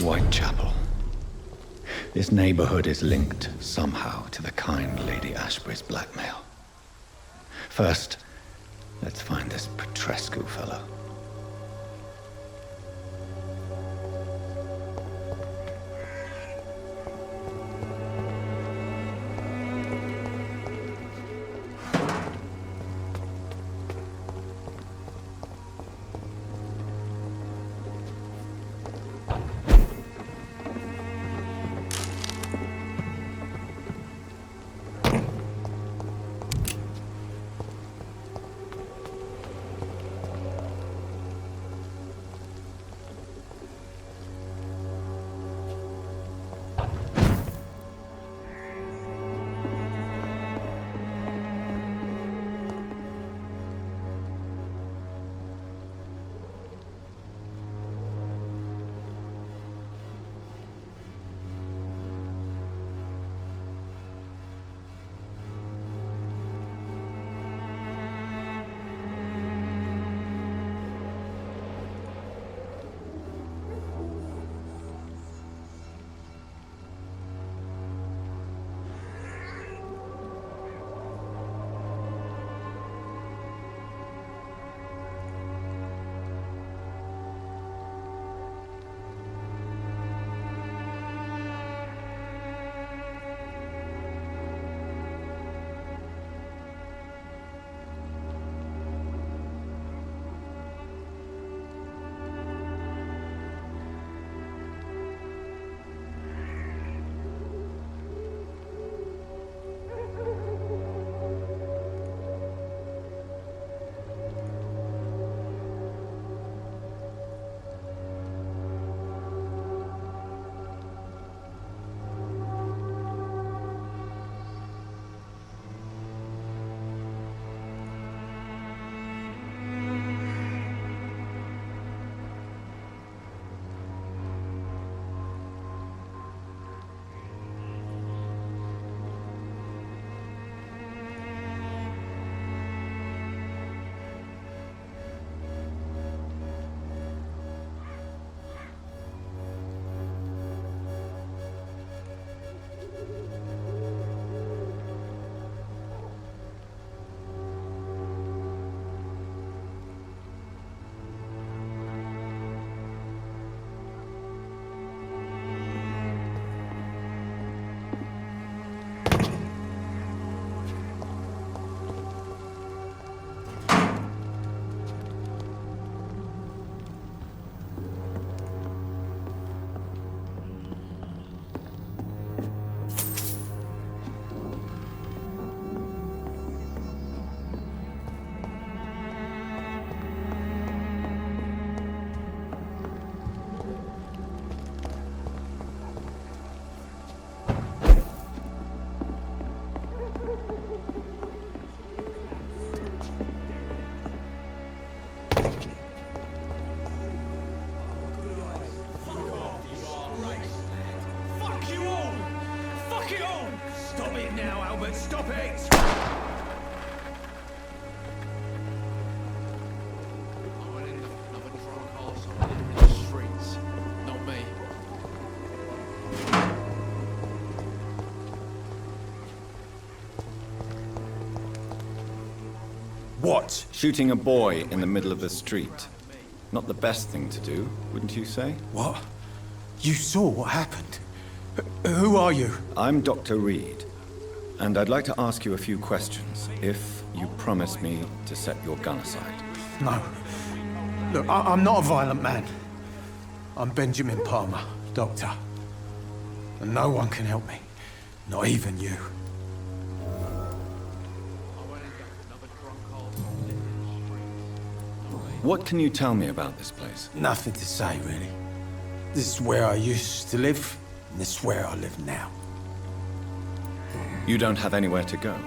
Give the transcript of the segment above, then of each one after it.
Whitechapel. This neighborhood is linked somehow to the kind Lady Ashbury's blackmail. First, let's find this Petrescu fellow. Stop it! What? Shooting a boy in the middle of the street. Not the best thing to do, wouldn't you say? What? You saw what happened? Who are you? I'm Dr. Reid, and I'd like to ask you a few questions, if you promise me to set your gun aside. No. Look, I'm not a violent man. I'm Benjamin Palmer, doctor. And no one can help me. Not even you. What can you tell me about this place? Nothing to say, really. This is where I used to live, and this is where I live now. You don't have anywhere to go?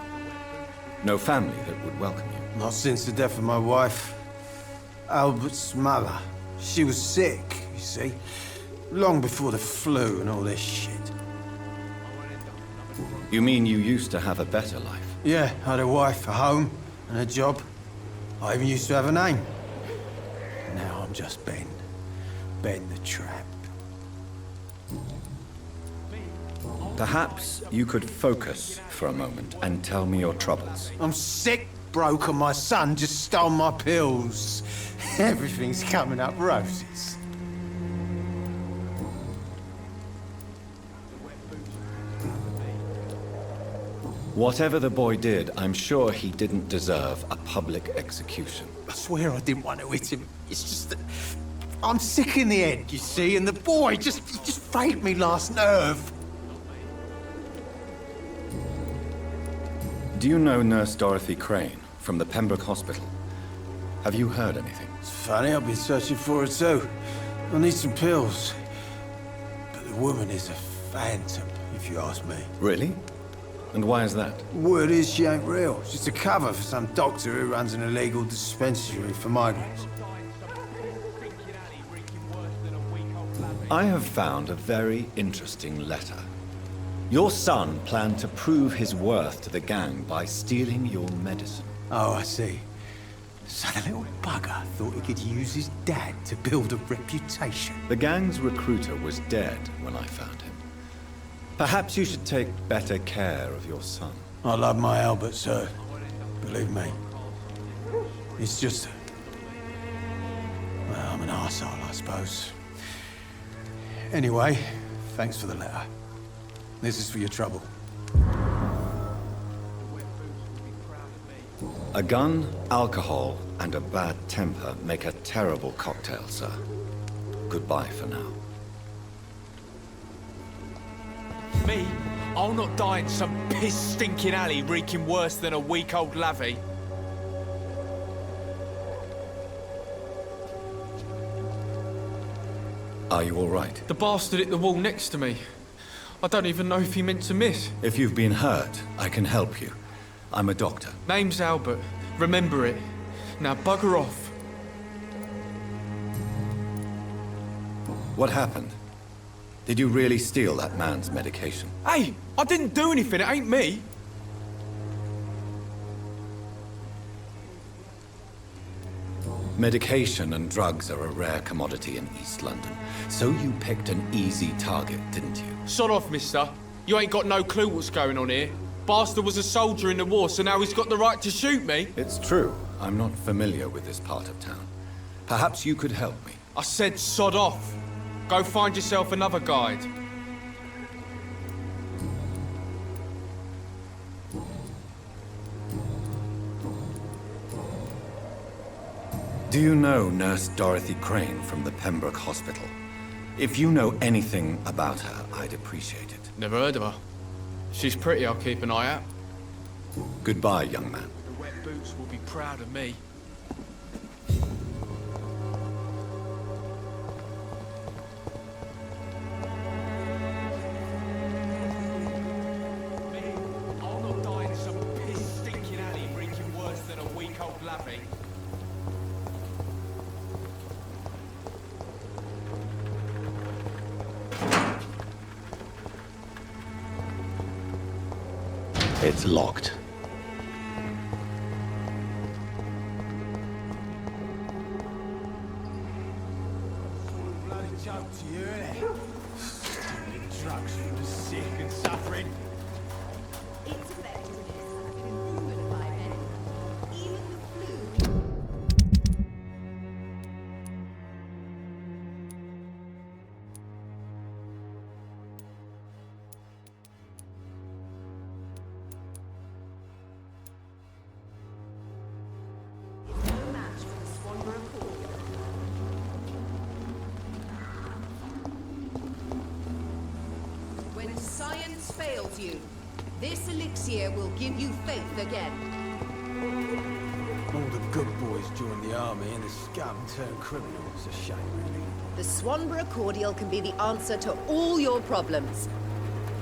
No family that would welcome you? Not since the death of my wife, Albert's mother. She was sick, you see. Long before the flu and all this shit. You mean you used to have a better life? Yeah, I had a wife, a home, and a job. I even used to have a name. Now I'm just Ben. Ben the Trap. Perhaps you could focus for a moment and tell me your troubles. I'm sick, broke, and my son just stole my pills. Everything's coming up roses. Whatever the boy did, I'm sure he didn't deserve a public execution. I swear I didn't want to hit him. It's just that I'm sick in the head, you see, and the boy he just faked me last nerve. Do you know Nurse Dorothy Crane from the Pembroke Hospital? Have you heard anything? It's funny, I've been searching for her too. I need some pills. But the woman is a phantom, if you ask me. Really? And why is that? Word is she ain't real. She's a cover for some doctor who runs an illegal dispensary for migrants. I have found a very interesting letter. Your son planned to prove his worth to the gang by stealing your medicine. Oh, I see. So the little bugger thought he could use his dad to build a reputation. The gang's recruiter was dead when I found him. Perhaps you should take better care of your son. I love my Albert, sir. Believe me. It's just... well, I'm an arsehole, I suppose. Anyway, thanks for the letter. This is for your trouble. A gun, alcohol, and a bad temper make a terrible cocktail, sir. Goodbye for now. Me? I'll not die in some piss-stinking alley reeking worse than a week-old lavvy. Are you all right? The bastard hit the wall next to me. I don't even know if he meant to miss. If you've been hurt, I can help you. I'm a doctor. Name's Albert. Remember it. Now bugger off. What happened? Did you really steal that man's medication? Hey, I didn't do anything. It ain't me. Medication and drugs are a rare commodity in East London. So you picked an easy target, didn't you? Sod off, mister. You ain't got no clue what's going on here. Bastard was a soldier in the war, so now he's got the right to shoot me. It's true. I'm not familiar with this part of town. Perhaps you could help me. I said sod off. Go find yourself another guide. Do you know Nurse Dorothy Crane from the Pembroke Hospital? If you know anything about her, I'd appreciate it. Never heard of her. She's pretty, I'll keep an eye out. Goodbye, young man. The wet boots will be proud of me. I'll not die in some piss-stinking alley reeking worse than a week-old lavvy. It's locked. Bloody joke to you, innit? Stupid drugs for the sick and suffering. Its effectiveness has been proven by many. Even the flu. No match for the Swanborough Cordial. When science fails you, this elixir will give you faith again. All the good boys joined the army and the scum turned criminal. It's a shame, really. The Swanborough Cordial can be the answer to all your problems.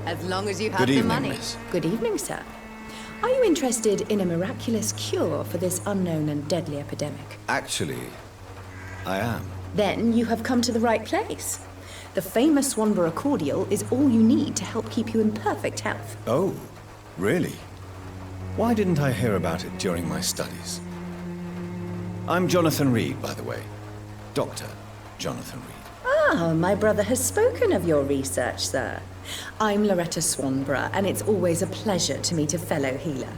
As long as you have Good the evening, money. miss. Good evening, sir. Are you interested in a miraculous cure for this unknown and deadly epidemic? Actually, I am. Then you have come to the right place. The famous Swanborough Cordial is all you need to help keep you in perfect health. Oh, really? Why didn't I hear about it during my studies? I'm Jonathan Reid, by the way. Doctor. Jonathan Reid. Ah, my brother has spoken of your research, sir. I'm Loretta Swanborough, and it's always a pleasure to meet a fellow healer.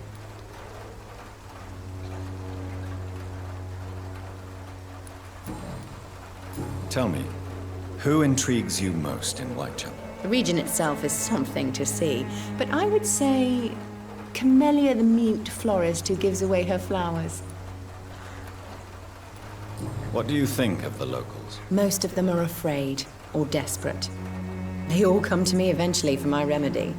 Tell me, who intrigues you most in Whitechapel? The region itself is something to see, but I would say Camellia the mute florist who gives away her flowers. What do you think of the locals? Most of them are afraid or desperate. They all come to me eventually for my remedy.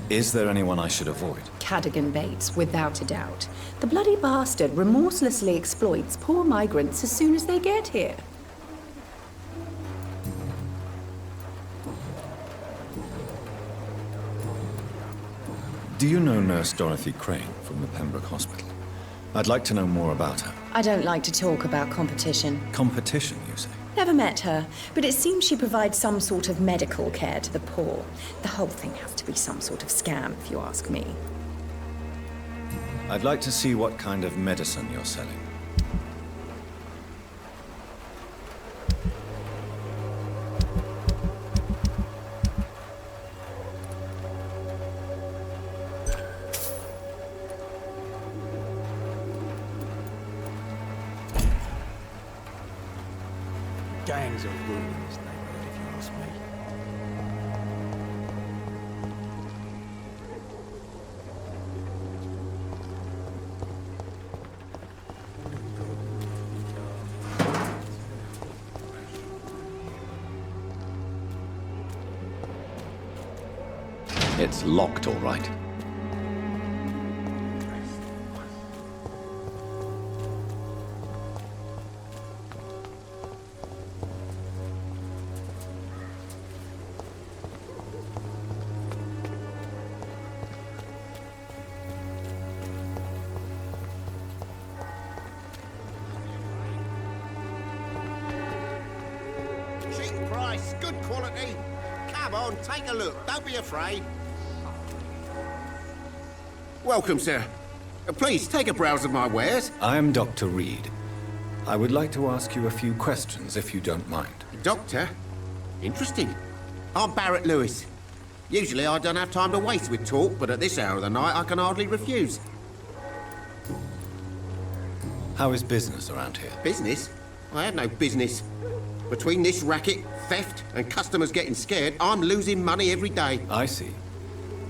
Is there anyone I should avoid? Cadogan Bates, without a doubt. The bloody bastard remorselessly exploits poor migrants as soon as they get here. Do you know Nurse Dorothy Crane from the Pembroke Hospital? I'd like to know more about her. I don't like to talk about competition. Competition, you say? Never met her, but it seems she provides some sort of medical care to the poor. The whole thing has to be some sort of scam, if you ask me. I'd like to see what kind of medicine you're selling. Gangs are ruining this neighborhood, if you ask me. It's locked, all right. Cheap price, good quality. Come on, take a look. Don't be afraid. Welcome, sir. Please, take a browse of my wares. I'm Dr. Reid. I would like to ask you a few questions, if you don't mind. Doctor? Interesting. I'm Barrett Lewis. Usually I don't have time to waste with talk, but at this hour of the night I can hardly refuse. How is business around here? Business? I have no business. Between this racket, theft, and customers getting scared, I'm losing money every day. I see.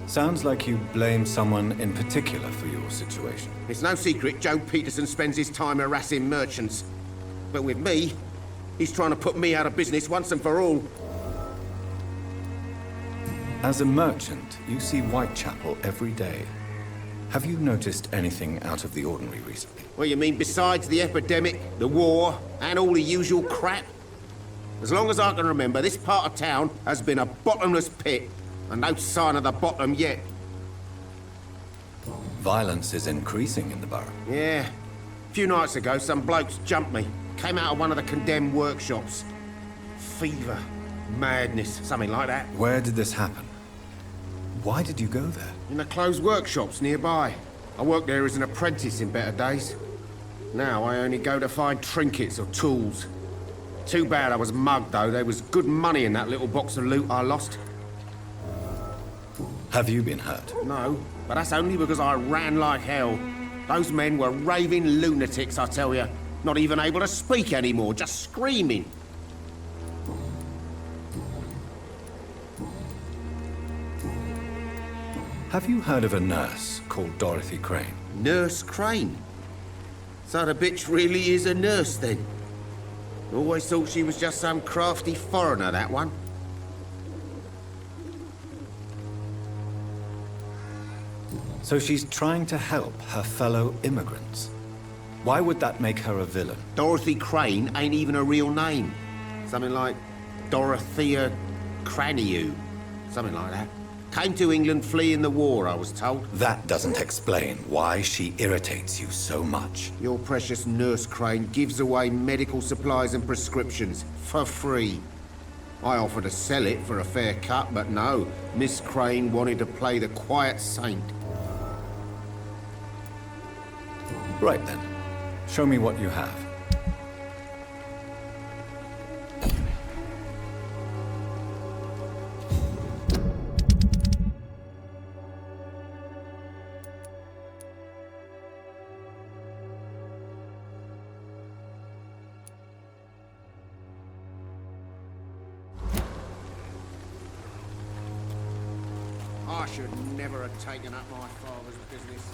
Sounds like you blame someone in particular for your situation. It's no secret Joe Peterson spends his time harassing merchants. But with me, he's trying to put me out of business once and for all. As a merchant, you see Whitechapel every day. Have you noticed anything out of the ordinary recently? What you mean besides the epidemic, the war, and all the usual crap? As long as I can remember, this part of town has been a bottomless pit, and no sign of the bottom yet. Violence is increasing in the borough. Yeah. A few nights ago, some blokes jumped me. Came out of one of the condemned workshops. Fever, madness, something like that. Where did this happen? Why did you go there? In the closed workshops nearby. I worked there as an apprentice in better days. Now I only go to find trinkets or tools. Too bad I was mugged, though. There was good money in that little box of loot I lost. Have you been hurt? No, but that's only because I ran like hell. Those men were raving lunatics, I tell you. Not even able to speak anymore, just screaming. Have you heard of a nurse called Dorothy Crane? Nurse Crane? So the bitch really is a nurse, then? Always thought she was just some crafty foreigner, that one. So she's trying to help her fellow immigrants. Why would that make her a villain? Dorothy Crane ain't even a real name. Something like Dorothea Craniu. Something like that. Came to England fleeing the war, I was told. That doesn't explain why she irritates you so much. Your precious Nurse Crane gives away medical supplies and prescriptions for free. I offered to sell it for a fair cut, but no. Miss Crane wanted to play the quiet saint. Right then. Show me what you have. should never have taken up my father's business.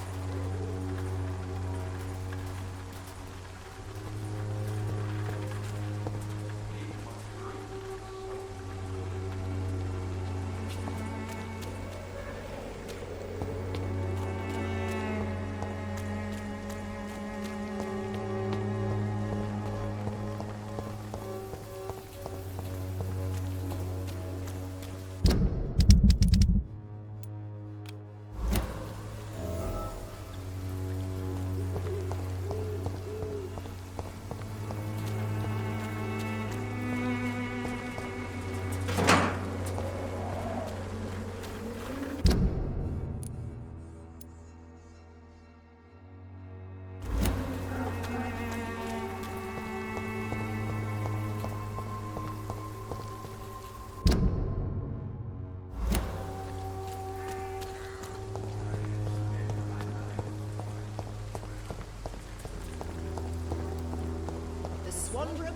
Swanbrook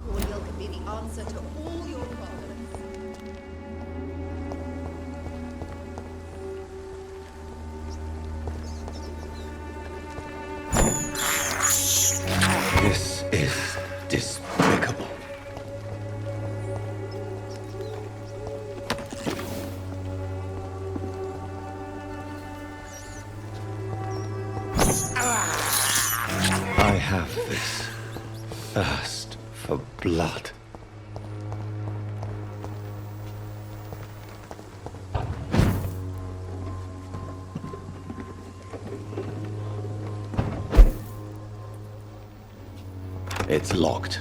cordial can be the answer to all your problems. This is despicable. I have this thirst for blood. It's locked.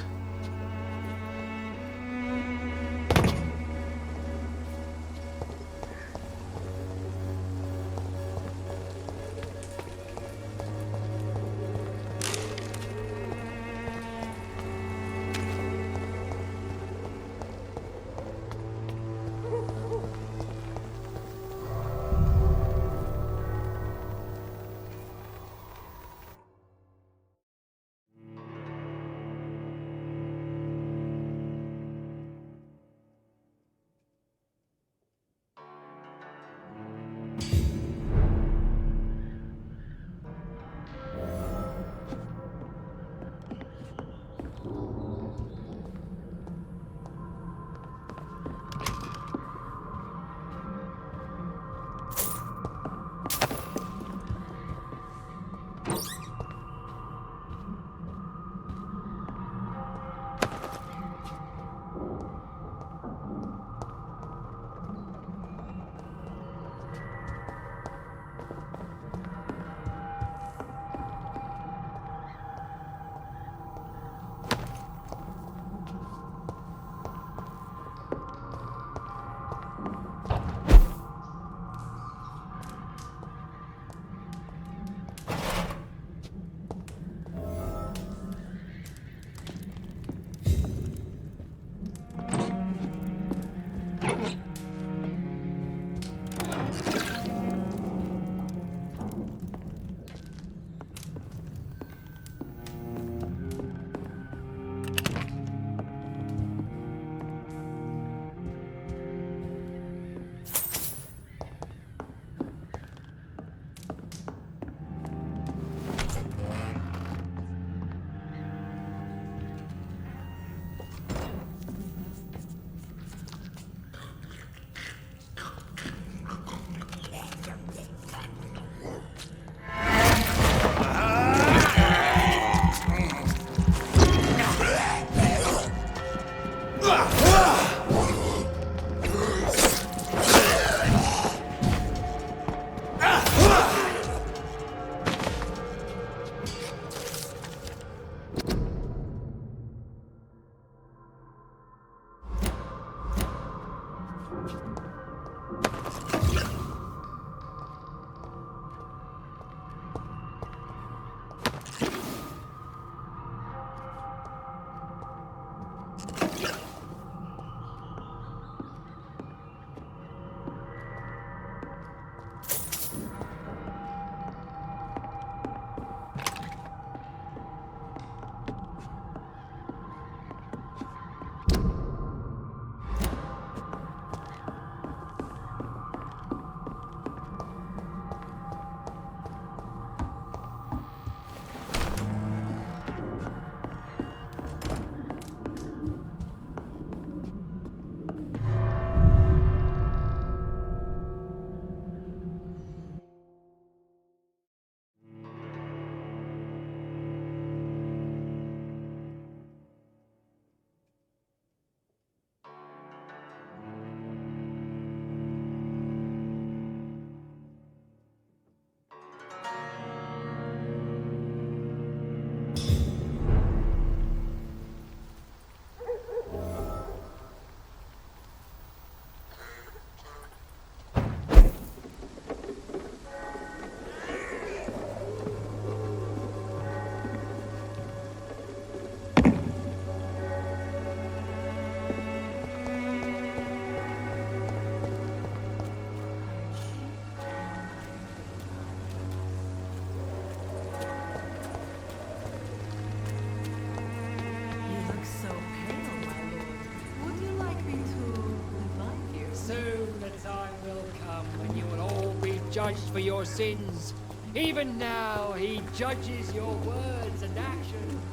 judged for your sins. Even now, he judges your words and actions.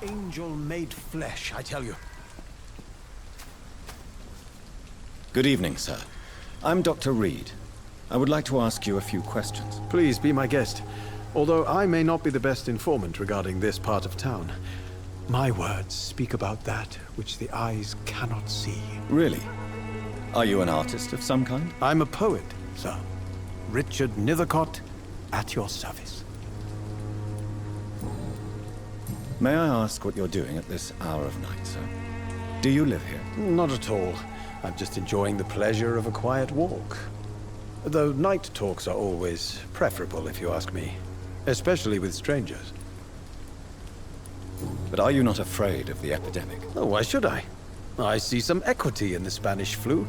Angel made flesh, I tell you. Good evening, sir. I'm Dr. Reid. I would like to ask you a few questions. Please be my guest. Although I may not be the best informant regarding this part of town, my words speak about that which the eyes cannot see. Really? Are you an artist of some kind? I'm a poet, sir. Richard Nethercott, at your service. May I ask what you're doing at this hour of night, sir? Do you live here? Not at all. I'm just enjoying the pleasure of a quiet walk. Though night talks are always preferable, if you ask me. Especially with strangers. But are you not afraid of the epidemic? Oh, why should I? I see some equity in the Spanish flu.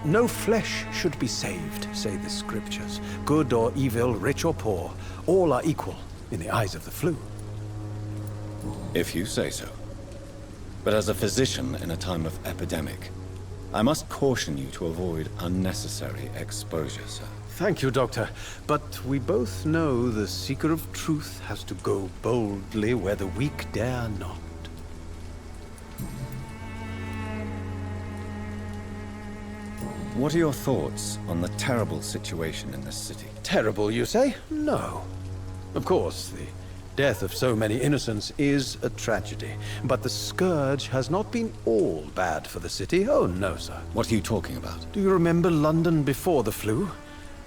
No flesh should be saved, say the scriptures. Good or evil, rich or poor, all are equal in the eyes of the flu. If you say so. But as a physician in a time of epidemic, I must caution you to avoid unnecessary exposure, sir. Thank you, Doctor. But we both know the seeker of truth has to go boldly where the weak dare not. What are your thoughts on the terrible situation in this city? Terrible, you say? No. Of course, the death of so many innocents is a tragedy. But the scourge has not been all bad for the city. Oh, no, sir. What are you talking about? Do you remember London before the flu?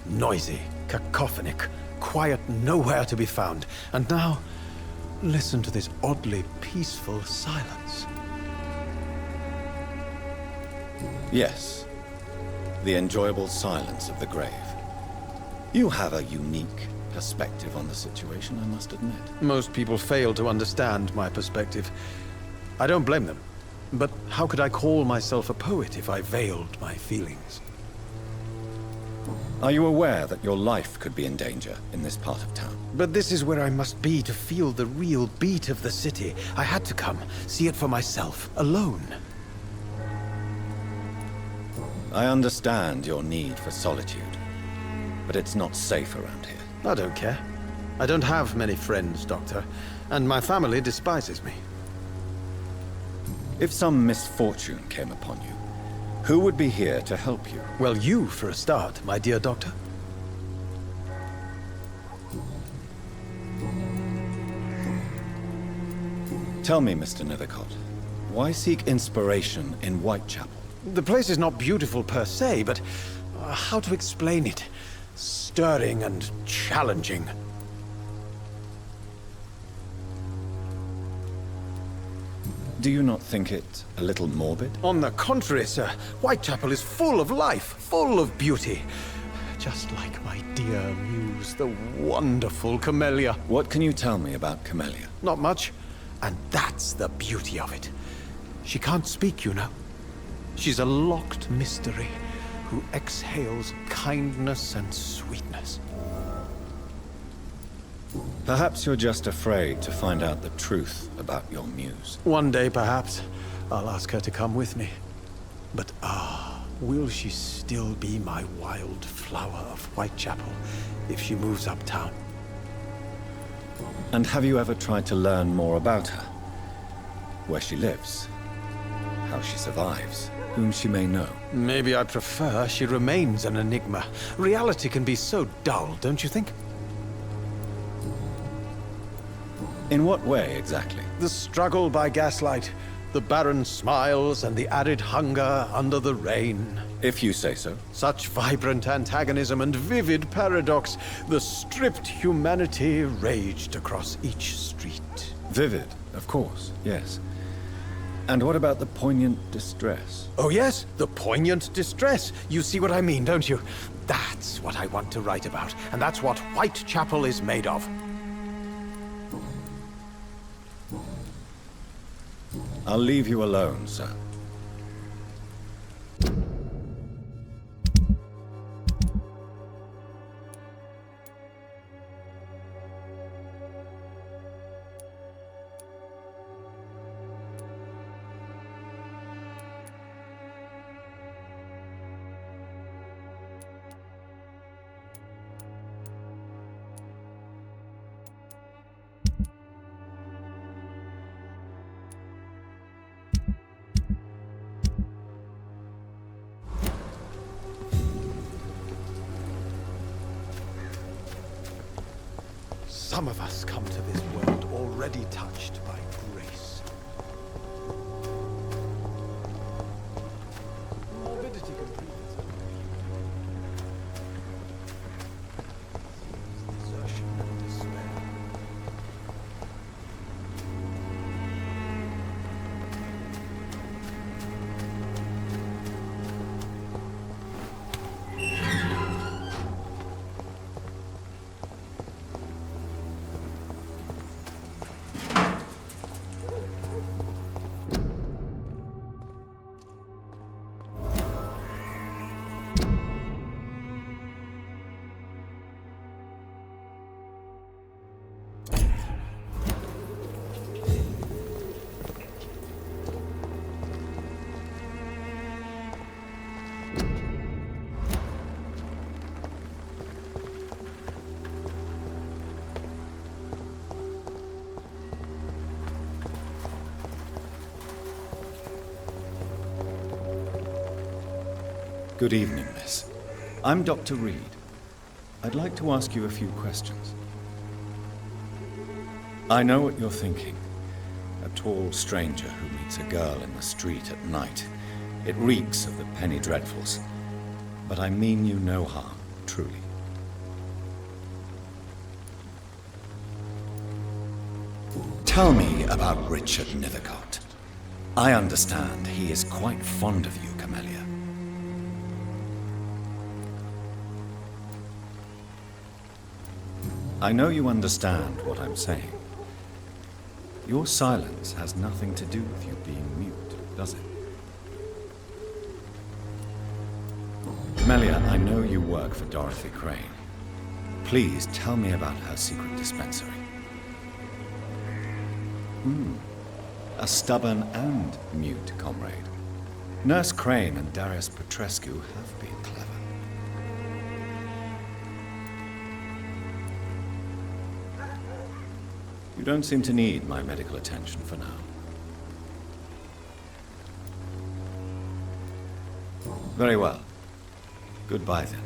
Noisy, cacophonic, quiet nowhere to be found. And now, listen to this oddly peaceful silence. Yes. The enjoyable silence of the grave. You have a unique perspective on the situation, I must admit. Most people fail to understand my perspective. I don't blame them. But how could I call myself a poet if I veiled my feelings? Are you aware that your life could be in danger in this part of town? But this is where I must be to feel the real beat of the city. I had to come, see it for myself, alone. I understand your need for solitude, but it's not safe around here. I don't care. I don't have many friends, Doctor, and my family despises me. If some misfortune came upon you, who would be here to help you? Well, you, for a start, my dear Doctor. Tell me, Mr. Nethercott, why seek inspiration in Whitechapel? The place is not beautiful per se, but how to explain it? Stirring and challenging. Do you not think it a little morbid? On the contrary, sir. Whitechapel is full of life, full of beauty. Just like my dear muse, the wonderful Camellia. What can you tell me about Camellia? Not much. And that's the beauty of it. She can't speak, you know. She's a locked mystery who exhales kindness and sweetness. Perhaps you're just afraid to find out the truth about your muse. One day, perhaps, I'll ask her to come with me. But will she still be my wild flower of Whitechapel if she moves uptown? And have you ever tried to learn more about her? Where she lives? How she survives? Whom she may know? Maybe I prefer she remains an enigma. Reality can be so dull, don't you think? In what way, exactly? The struggle by gaslight, the barren smiles and the added hunger under the rain. If you say so. Such vibrant antagonism and vivid paradox. The stripped humanity raged across each street. Vivid, of course, yes. And what about the poignant distress? Oh yes, the poignant distress. You see what I mean, don't you? That's what I want to write about, and that's what Whitechapel is made of. I'll leave you alone, sir. Some of us come to this world already touched by grace. Morbidity can prevent desertion and despair. Good evening, miss. I'm Dr. Reid. I'd like to ask you a few questions. I know what you're thinking. A tall stranger who meets a girl in the street at night. It reeks of the penny dreadfuls. But I mean you no harm, truly. Tell me about Richard Nethercott. I understand he is quite fond of you, Camellia. I know you understand what I'm saying. Your silence has nothing to do with you being mute, does it? Camellia, I know you work for Dorothy Crane. Please tell me about her secret dispensary. A stubborn and mute comrade. Nurse Crane and Darius Petrescu have been clever. You don't seem to need my medical attention for now. Very well. Goodbye then.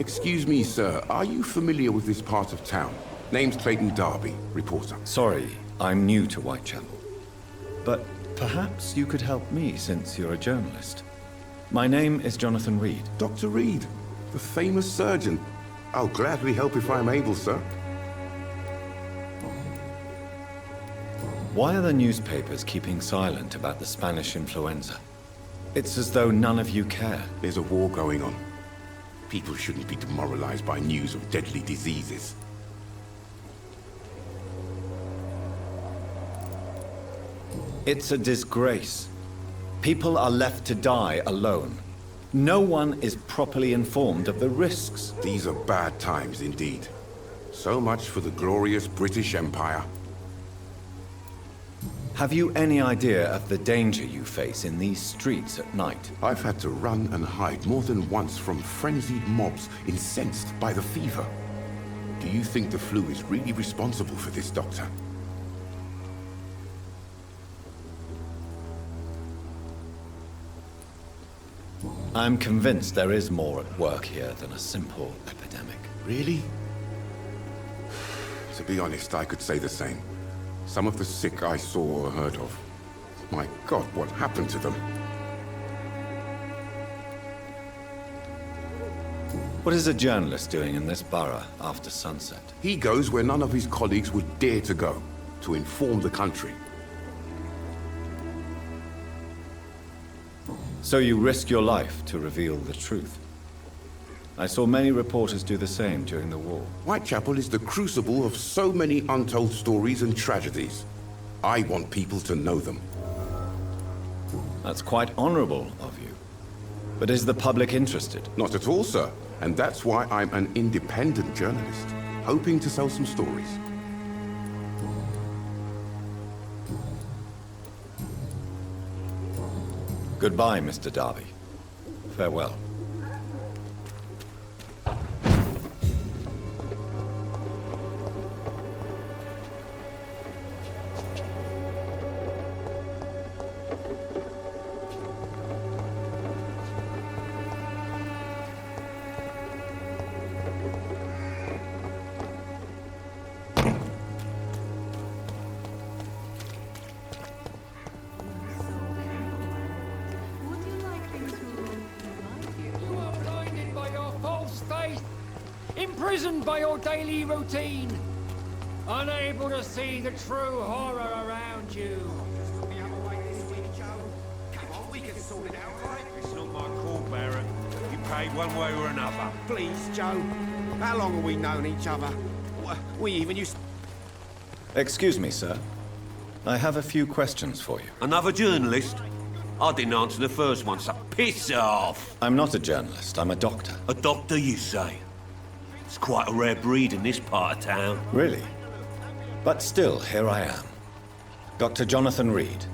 Excuse me, sir. Are you familiar with this part of town? Name's Clayton Darby, reporter. Sorry, I'm new to Whitechapel. But perhaps you could help me since you're a journalist. My name is Jonathan Reid. Dr. Reid, the famous surgeon. I'll gladly help if I'm able, sir. Why are the newspapers keeping silent about the Spanish influenza? It's as though none of you care. There's a war going on. People shouldn't be demoralized by news of deadly diseases. It's a disgrace. People are left to die alone. No one is properly informed of the risks. These are bad times indeed. So much for the glorious British Empire. Have you any idea of the danger you face in these streets at night? I've had to run and hide more than once from frenzied mobs incensed by the fever. Do you think the flu is really responsible for this, Doctor? I'm convinced there is more at work here than a simple epidemic. Really? To be honest, I could say the same. Some of the sick I saw or heard of. My God, what happened to them? What is a journalist doing in this borough after sunset? He goes where none of his colleagues would dare to go, to inform the country. So you risk your life to reveal the truth. I saw many reporters do the same during the war. Whitechapel is the crucible of so many untold stories and tragedies. I want people to know them. That's quite honorable of you. But is the public interested? Not at all, sir. And that's why I'm an independent journalist, hoping to sell some stories. Goodbye, Mr. Darby. Farewell. Imprisoned by your daily routine, unable to see the true horror around you. We can sort it out, right? It's not my call, Baron. You paid one way or another. Please, Joe. How long have we known each other? We even used... Excuse me, sir. I have a few questions for you. Another journalist? I didn't answer the first one, so piss off! I'm not a journalist, I'm a doctor. A doctor, you say? It's quite a rare breed in this part of town. Really? But still, here I am. Dr. Jonathan Reid,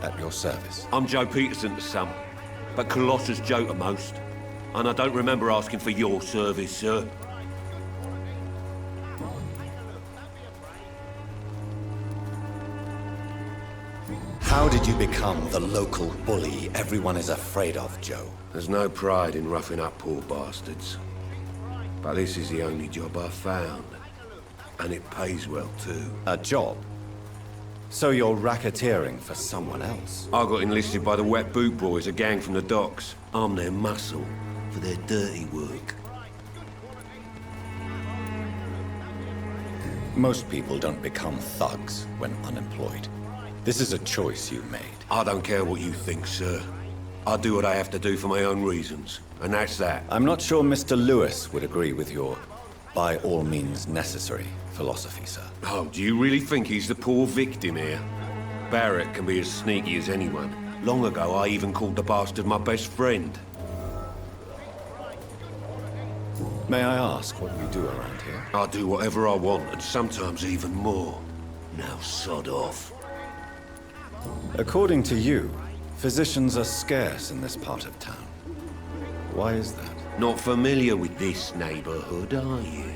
at your service. I'm Joe Peterson to some, but Colossus Joe to most. And I don't remember asking for your service, sir. How did you become the local bully everyone is afraid of, Joe? There's no pride in roughing up poor bastards. But this is the only job I've found. And it pays well, too. A job? So you're racketeering for someone else? I got enlisted by the Wet Boot Boys, a gang from the docks. I'm their muscle for their dirty work. Most people don't become thugs when unemployed. This is a choice you made. I don't care what you think, sir. I do what I have to do for my own reasons, and that's that. I'm not sure Mr. Lewis would agree with your by all means necessary philosophy, sir. Oh, do you really think he's the poor victim here? Barrett can be as sneaky as anyone. Long ago, I even called the bastard my best friend. May I ask what you do around here? I do whatever I want, and sometimes even more. Now sod off. According to you, physicians are scarce in this part of town. Why is that? Not familiar with this neighborhood, are you?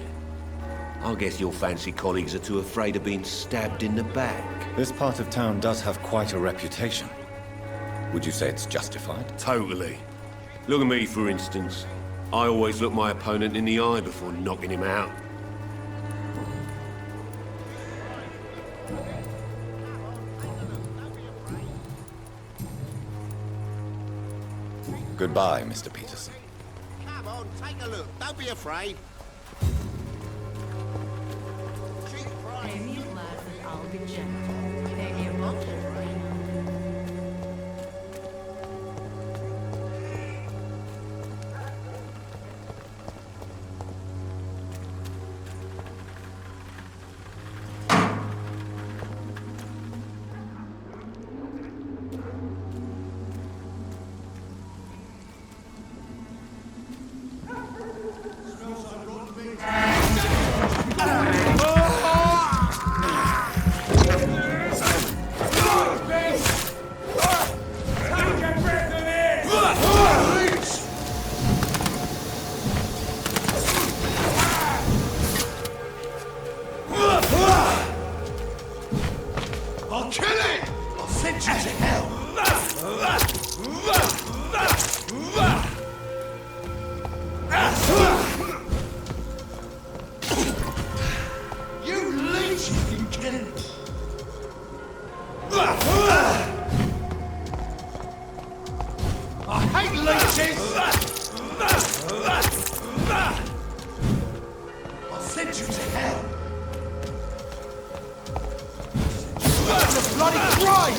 I guess your fancy colleagues are too afraid of being stabbed in the back. This part of town does have quite a reputation. Would you say it's justified? Totally. Look at me, for instance. I always look my opponent in the eye before knocking him out. Goodbye, Mr. Peterson. Come on, take a look. Don't be afraid. I'll kill it! I'll send you to hell! You leech! You can kill him! I hate leeches! I'll send you to hell! It's a bloody crime!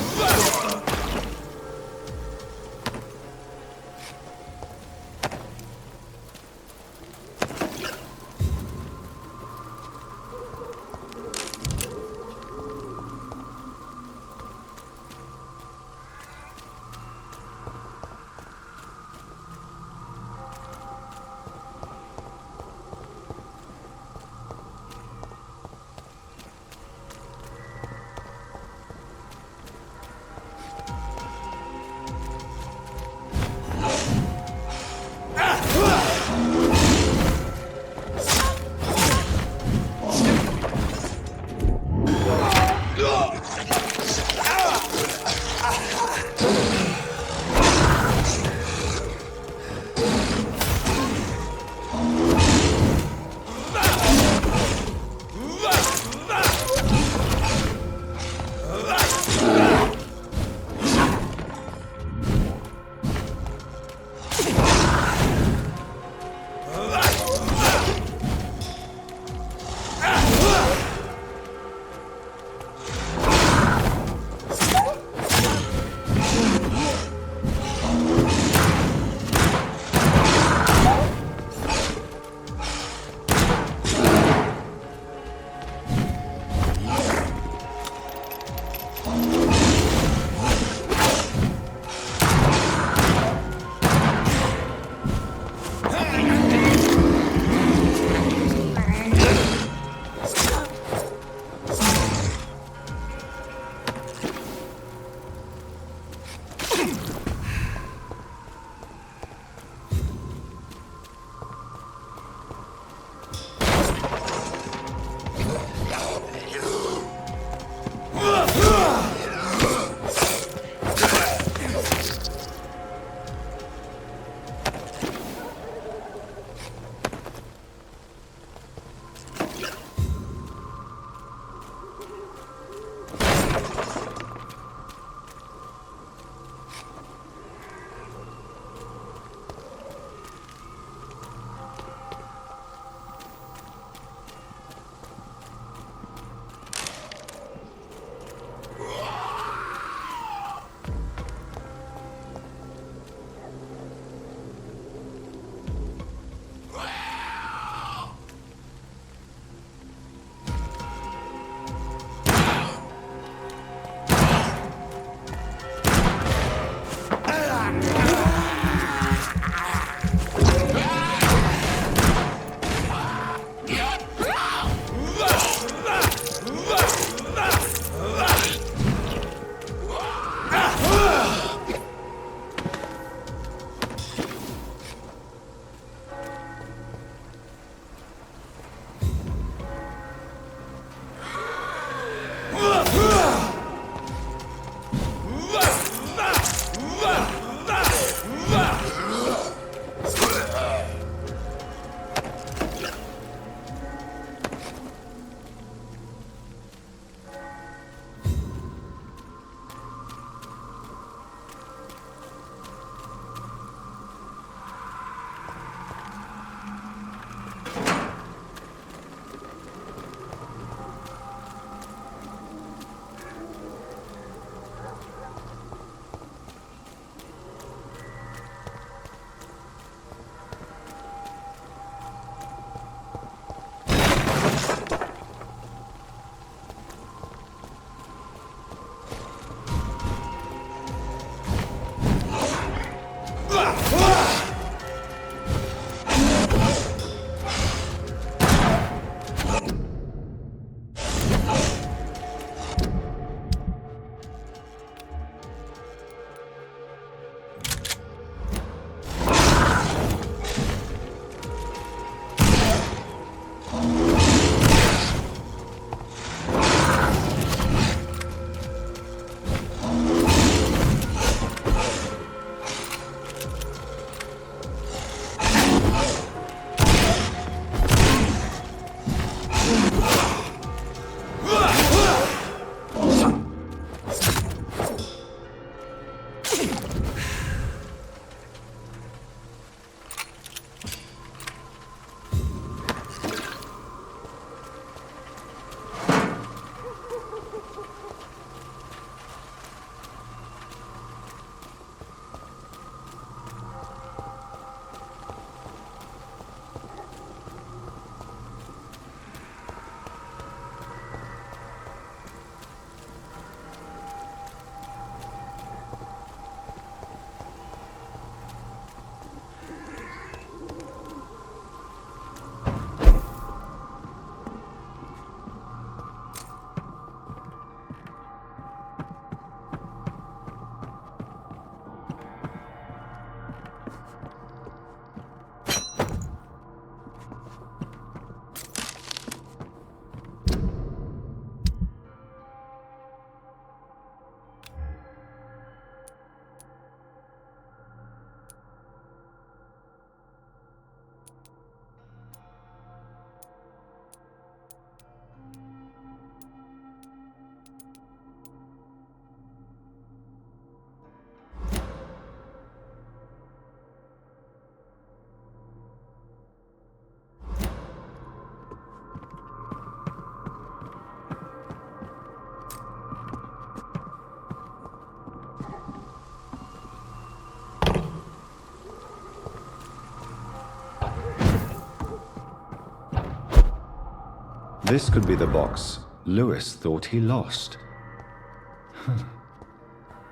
This could be the box Lewis thought he lost.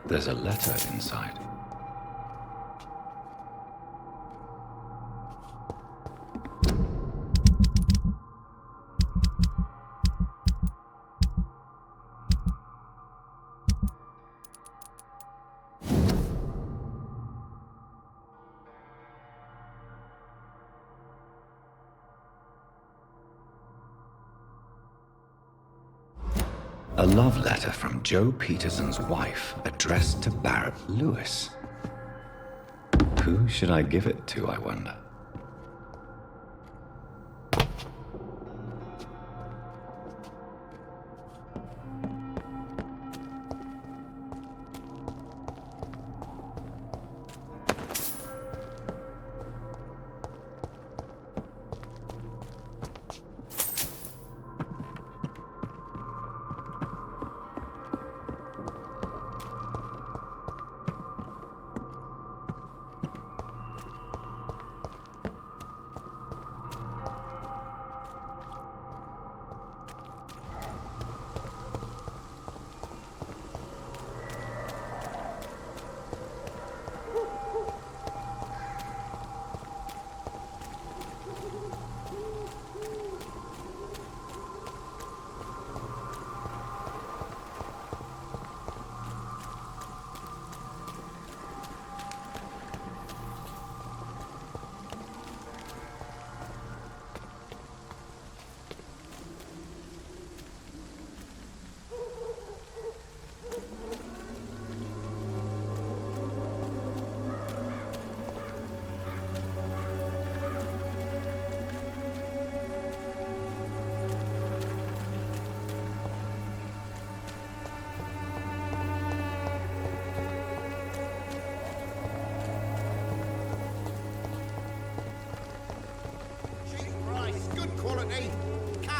There's a letter inside. A love letter from Joe Peterson's wife, addressed to Barrett Lewis. Who should I give it to, I wonder?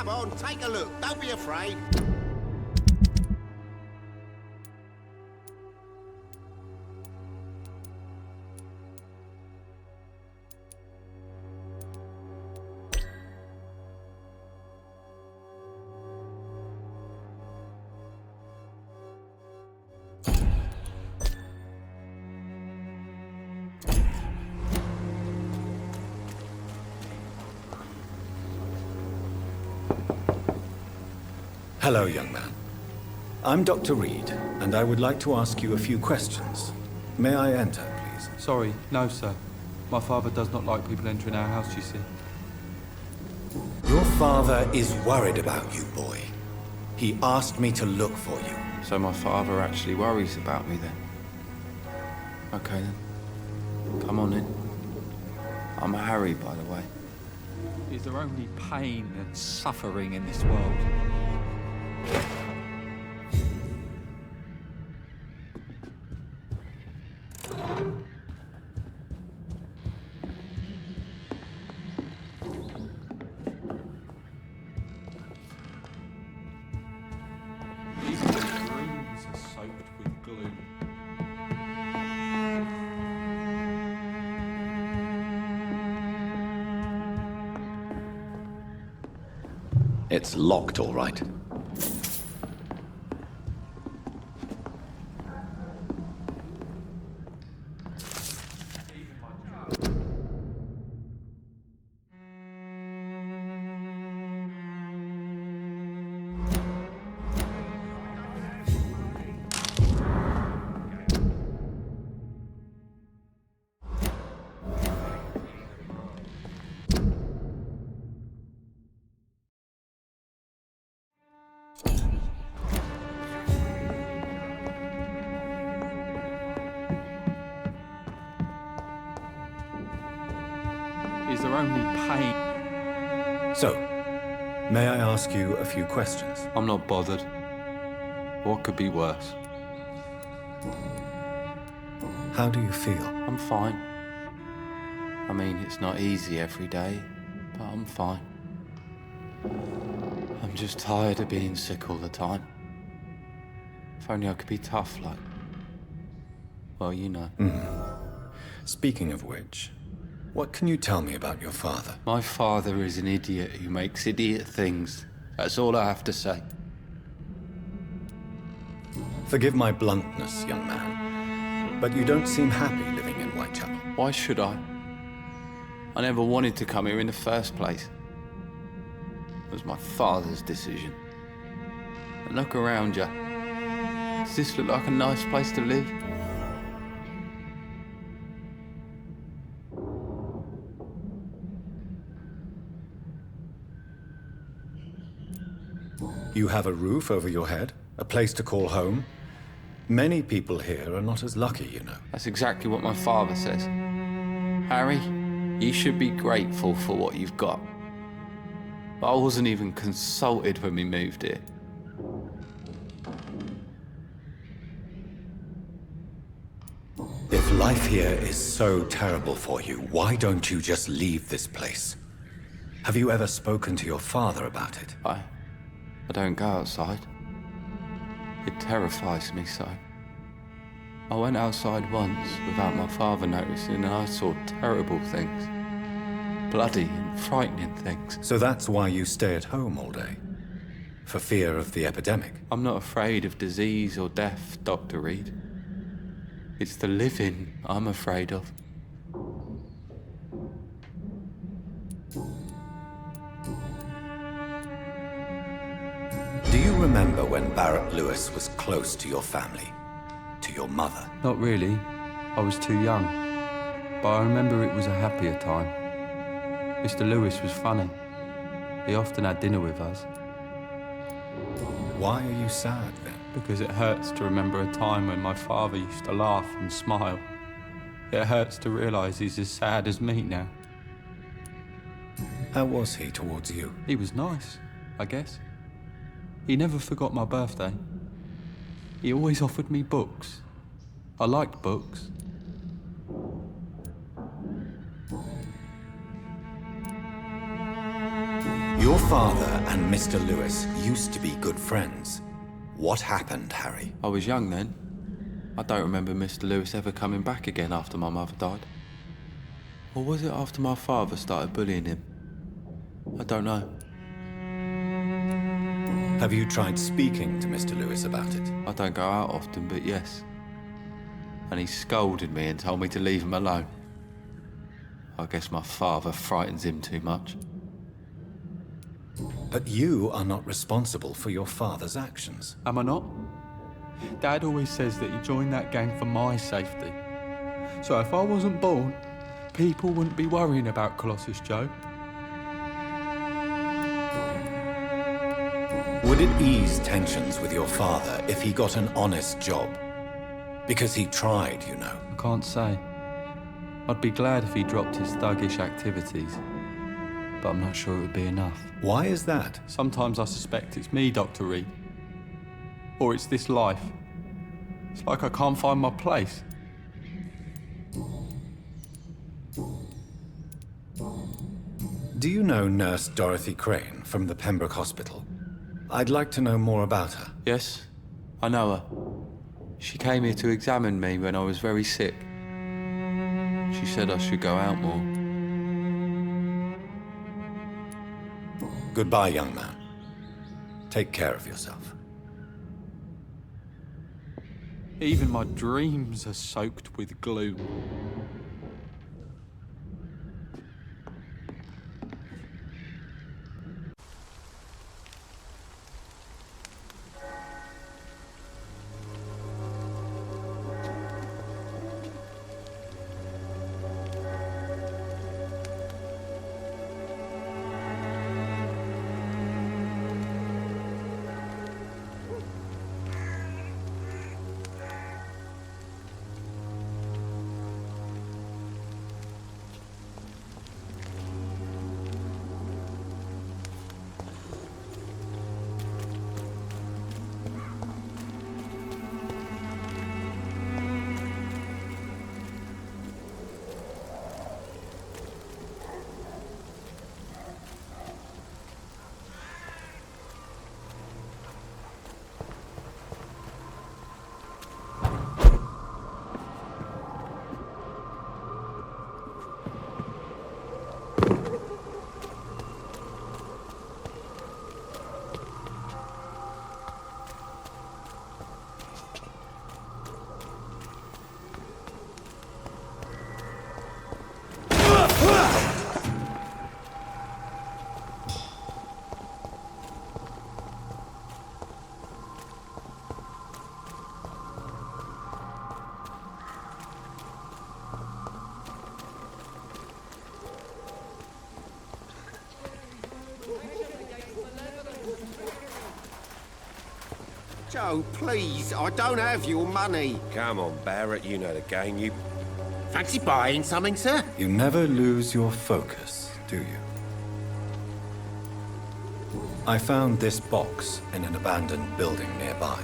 Come on, take a look. Don't be afraid. Hello, young man. I'm Dr. Reid, and I would like to ask you a few questions. May I enter, please? Sorry, no, sir. My father does not like people entering our house, you see. Your father is worried about you, boy. He asked me to look for you. So my father actually worries about me, then? Okay, then. Come on in. I'm Harry, by the way. Is there only pain and suffering in this world? It's locked, all right. Is there only pain? So, may I ask you a few questions? I'm not bothered. What could be worse? How do you feel? I'm fine. I mean, it's not easy every day, but I'm fine. I'm just tired of being sick all the time. If only I could be tough, like... well, you know. Speaking of which, what can you tell me about your father? My father is an idiot who makes idiot things, That's all I have to say. Forgive my bluntness, young man, but you don't seem happy living in Whitechapel. Why should I? I never wanted to come here in the first place. It was my father's decision. And look around you. Does this look like a nice place to live? You have a roof over your head, a place to call home. Many people here are not as lucky, you know. That's exactly what my father says. Harry, you should be grateful for what you've got. But I wasn't even consulted when we moved here. If life here is so terrible for you, why don't you just leave this place? Have you ever spoken to your father about it? I don't go outside. It terrifies me so. I went outside once without my father noticing and I saw terrible things. Bloody and frightening things. So that's why you stay at home all day? For fear of the epidemic? I'm not afraid of disease or death, Dr. Reid. It's the living I'm afraid of. Do you remember when Barrett Lewis was close to your family? To your mother? Not really. I was too young. But I remember it was a happier time. Mr. Lewis was funny. He often had dinner with us. Why are you sad then? Because it hurts to remember a time when my father used to laugh and smile. It hurts to realise he's as sad as me now. How was he towards you? He was nice, I guess. He never forgot my birthday. He always offered me books. I liked books. Your father and Mr. Lewis used to be good friends. What happened, Harry? I was young then. I don't remember Mr. Lewis ever coming back again after my mother died. Or was it after my father started bullying him? I don't know. Have you tried speaking to Mr. Lewis about it? I don't go out often, but yes. And he scolded me and told me to leave him alone. I guess my father frightens him too much. But you are not responsible for your father's actions. Am I not? Dad always says that he joined that gang for my safety. So if I wasn't born, people wouldn't be worrying about Colossus Joe. Would it ease tensions with your father if he got an honest job? Because he tried, you know. I can't say. I'd be glad if he dropped his thuggish activities. But I'm not sure it would be enough. Why is that? Sometimes I suspect it's me, Dr. Reid. Or it's this life. It's like I can't find my place. Do you know Nurse Dorothy Crane from the Pembroke Hospital? I'd like to know more about her. Yes, I know her. She came here to examine me when I was very sick. She said I should go out more. Goodbye, young man. Take care of yourself. Even my dreams are soaked with gloom. Joe, please, I don't have your money. Come on, Barrett, you know the game. You Fancy buying something, sir? You never lose your focus, do you? I found this box in an abandoned building nearby.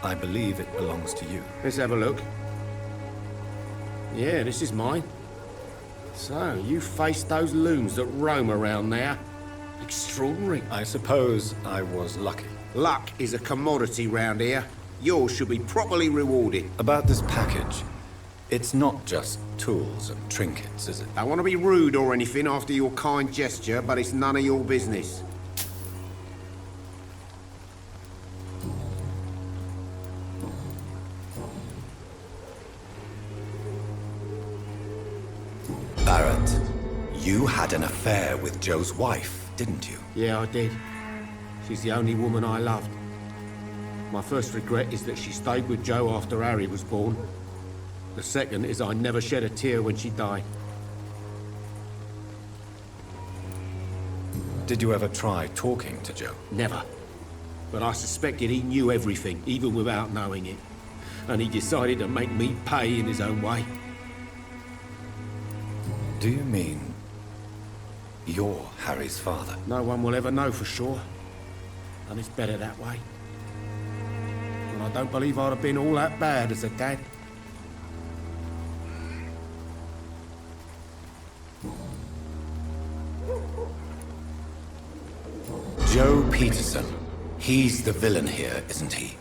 I believe it belongs to you. Let's have a look. Yeah, this is mine. So, you faced those loons that roam around there. Extraordinary. I suppose I was lucky. Luck is a commodity round here. Yours should be properly rewarded. About this package, it's not just tools and trinkets, is it? I want to be rude or anything after your kind gesture, but it's none of your business. Barrett, you had an affair with Joe's wife, didn't you? Yeah, I did. She's the only woman I loved. My first regret is that she stayed with Joe after Harry was born. The second is I never shed a tear when she died. Did you ever try talking to Joe? Never. But I suspected he knew everything, even without knowing it. And he decided to make me pay in his own way. Do you mean you're Harry's father? No one will ever know for sure. And it's better that way. And I don't believe I'd have been all that bad as a dad. Joe Peterson. He's the villain here, isn't he?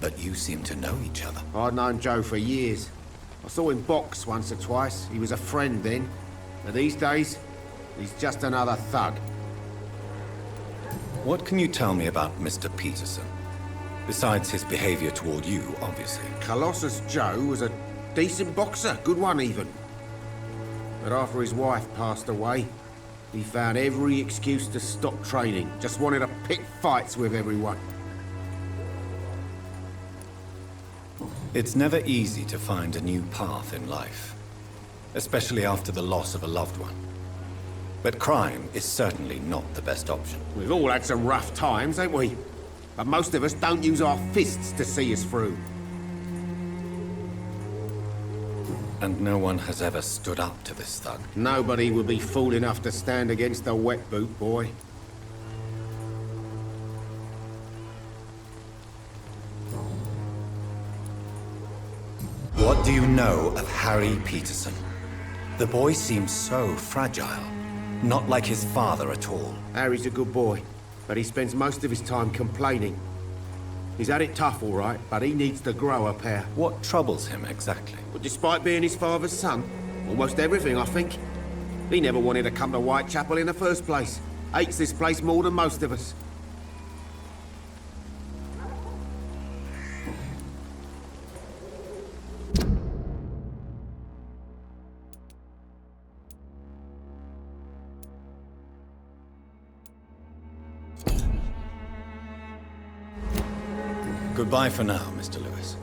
But you seem to know each other. I'd known Joe for years. I saw him box once or twice. He was a friend then. But these days, he's just another thug. What can you tell me about Mr. Peterson? Besides his behavior toward you, obviously. Colossus Joe was a decent boxer, good one even. But after his wife passed away, he found every excuse to stop training. Just wanted to pick fights with everyone. It's never easy to find a new path in life, especially after the loss of a loved one. But crime is certainly not the best option. We've all had some rough times, ain't we? But most of us don't use our fists to see us through. And no one has ever stood up to this thug. Nobody would be fool enough to stand against a wet boot boy. What do you know of Harry Peterson? The boy seems so fragile. Not like his father at all. Harry's a good boy, but he spends most of his time complaining. He's had it tough, all right, but he needs to grow a pair. What troubles him exactly? But despite being his father's son, almost everything, I think. He never wanted to come to Whitechapel in the first place. Hates this place more than most of us. Goodbye for now, Mr. Lewis.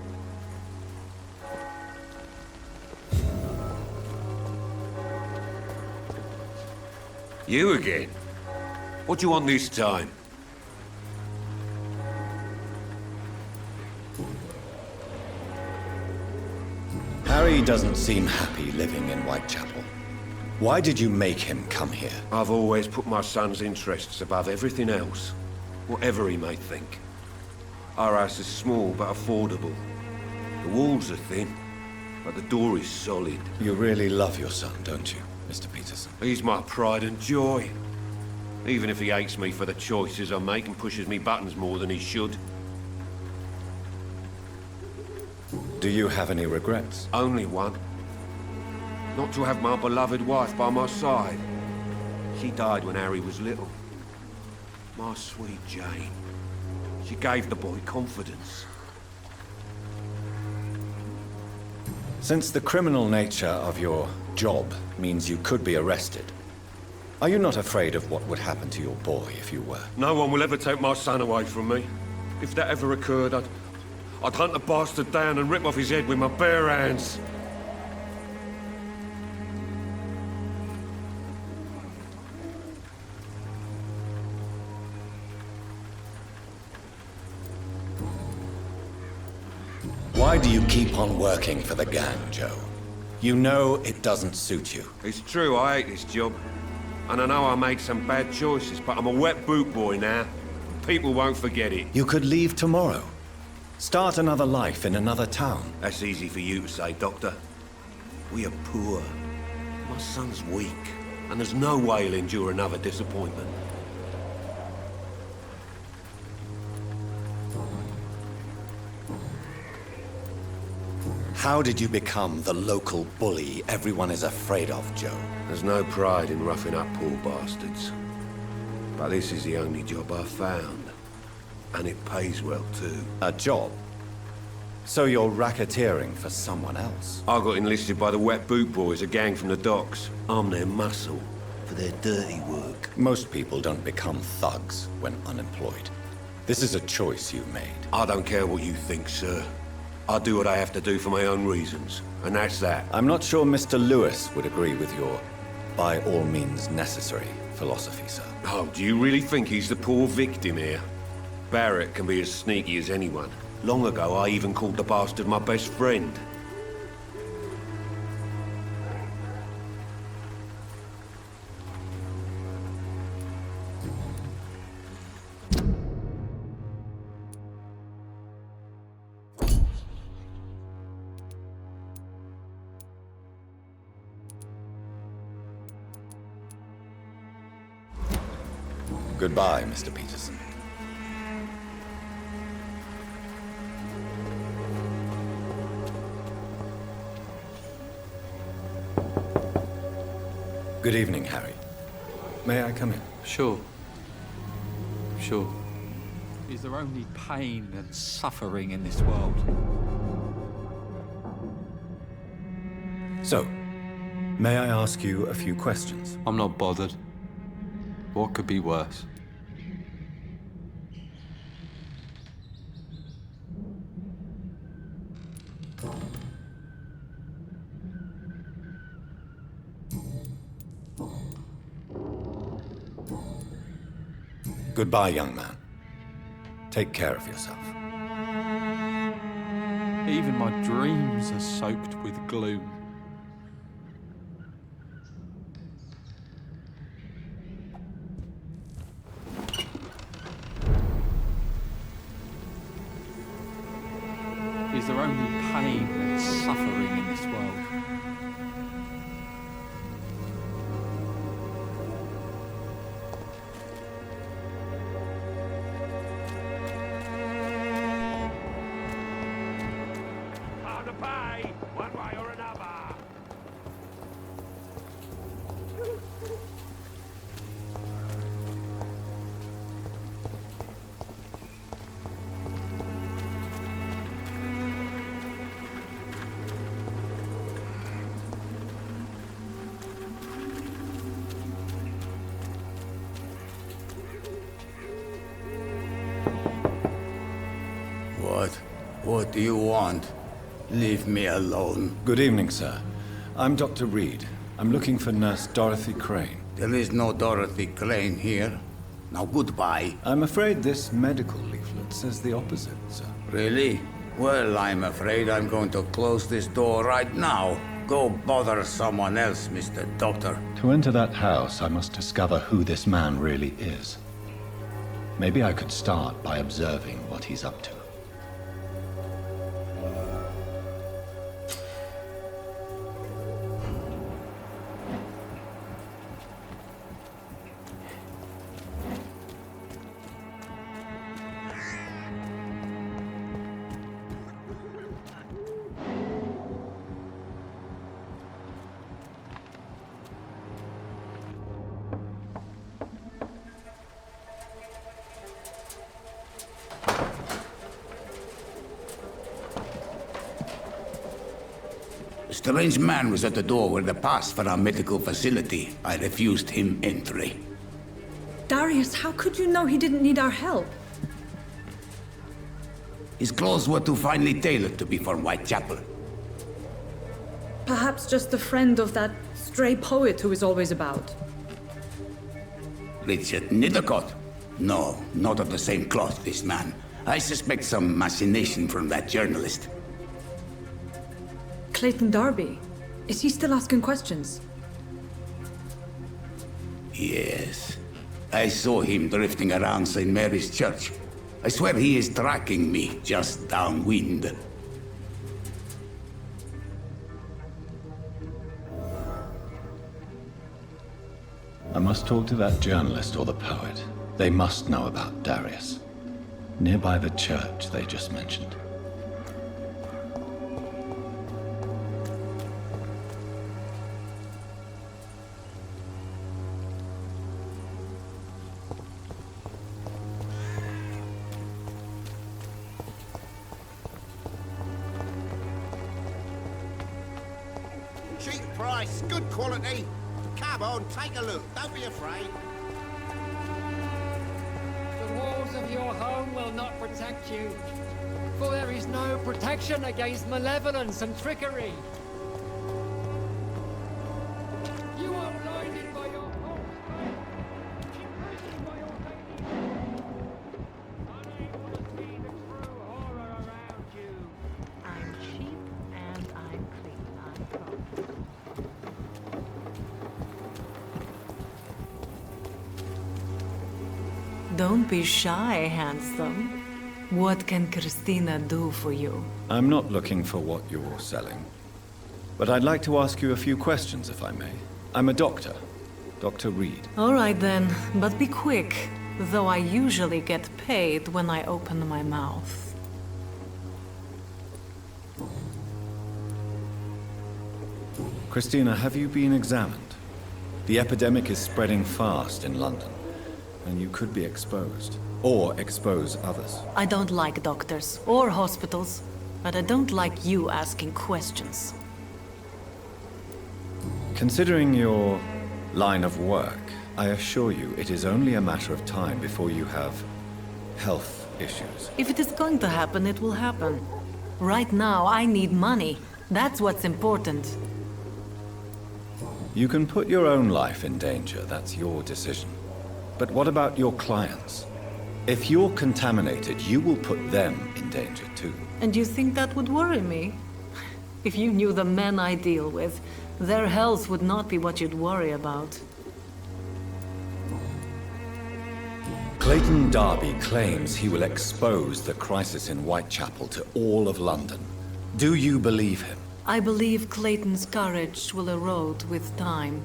You again? What do you want this time? Harry doesn't seem happy living in Whitechapel. Why did you make him come here? I've always put my son's interests above everything else, whatever he may think. Our house is small but affordable. The walls are thin, but the door is solid. You really love your son, don't you, Mr. Peterson? He's my pride and joy. Even if he hates me for the choices I make and pushes me buttons more than he should. Do you have any regrets? Only one. Not to have my beloved wife by my side. She died when Harry was little. My sweet Jane. She gave the boy confidence. Since the criminal nature of your job means you could be arrested, are you not afraid of what would happen to your boy if you were? No one will ever take my son away from me. If that ever occurred, I'd hunt the bastard down and rip off his head with my bare hands. Why do you keep on working for the gang, Joe? You know it doesn't suit you. It's true, I hate this job. And I know I made some bad choices, but I'm a wet boot boy now. People won't forget it. You could leave tomorrow. Start another life in another town. That's easy for you to say, Doctor. We are poor. My son's weak, and there's no way he'll endure another disappointment. How did you become the local bully everyone is afraid of, Joe? There's no pride in roughing up poor bastards. But this is the only job I've found. And it pays well, too. A job? So you're racketeering for someone else? I got enlisted by the Wet Boot Boys, a gang from the docks. I'm their muscle for their dirty work. Most people don't become thugs when unemployed. This is a choice you made. I don't care what you think, sir. I do what I have to do for my own reasons, and that's that. I'm not sure Mr. Lewis would agree with your by all means necessary philosophy, sir. Oh, do you really think he's the poor victim here? Barrett can be as sneaky as anyone. Long ago, I even called the bastard my best friend. Goodbye, Mr. Peterson. Good evening, Harry. May I come in? Sure. Sure. Is there only pain and suffering in this world? So, may I ask you a few questions? I'm not bothered. What could be worse? Goodbye, young man. Take care of yourself. Even my dreams are soaked with gloom. Is there only pain and suffering in this world? What do you want? Leave me alone. Good evening, sir. I'm Dr. Reid. I'm looking for Nurse Dorothy Crane. There is no Dorothy Crane here. Now goodbye. I'm afraid this medical leaflet says the opposite, sir. Really? Well, I'm afraid I'm going to close this door right now. Go bother someone else, Mr. Doctor. To enter that house, I must discover who this man really is. Maybe I could start by observing what he's up to. A strange man was at the door with a pass for our medical facility. I refused him entry. Darius, how could you know he didn't need our help? His clothes were too finely tailored to be from Whitechapel. Perhaps just a friend of that stray poet who is always about. Richard Nethercott? No, not of the same cloth, this man. I suspect some machination from that journalist. Clayton Darby. Is he still asking questions? Yes. I saw him drifting around St. Mary's Church. I swear he is tracking me just downwind. I must talk to that journalist or the poet. They must know about Darius. Nearby the church they just mentioned. Cheap price, good quality. Come on, take a look. Don't be afraid. The walls of your home will not protect you, for there is no protection against malevolence and trickery. You are blinded by your false faith, imprisoned by your daily, unable to see the true horror around you. I'm cheap and I'm clean, I promise. Don't be shy, handsome. What can Christina do for you? I'm not looking for what you're selling. But I'd like to ask you a few questions, if I may. I'm a doctor. Dr. Reid. All right then, but be quick. Though I usually get paid when I open my mouth. Christina, have you been examined? The epidemic is spreading fast in London. And you could be exposed. Or expose others. I don't like doctors or hospitals, but I don't like you asking questions. Considering your line of work, I assure you it is only a matter of time before you have health issues. If it is going to happen, it will happen. Right now, I need money. That's what's important. You can put your own life in danger, that's your decision. But what about your clients? If you're contaminated, you will put them in danger too. And you think that would worry me? If you knew the men I deal with, their health would not be what you'd worry about. Clayton Darby claims he will expose the crisis in Whitechapel to all of London. Do you believe him? I believe Clayton's courage will erode with time,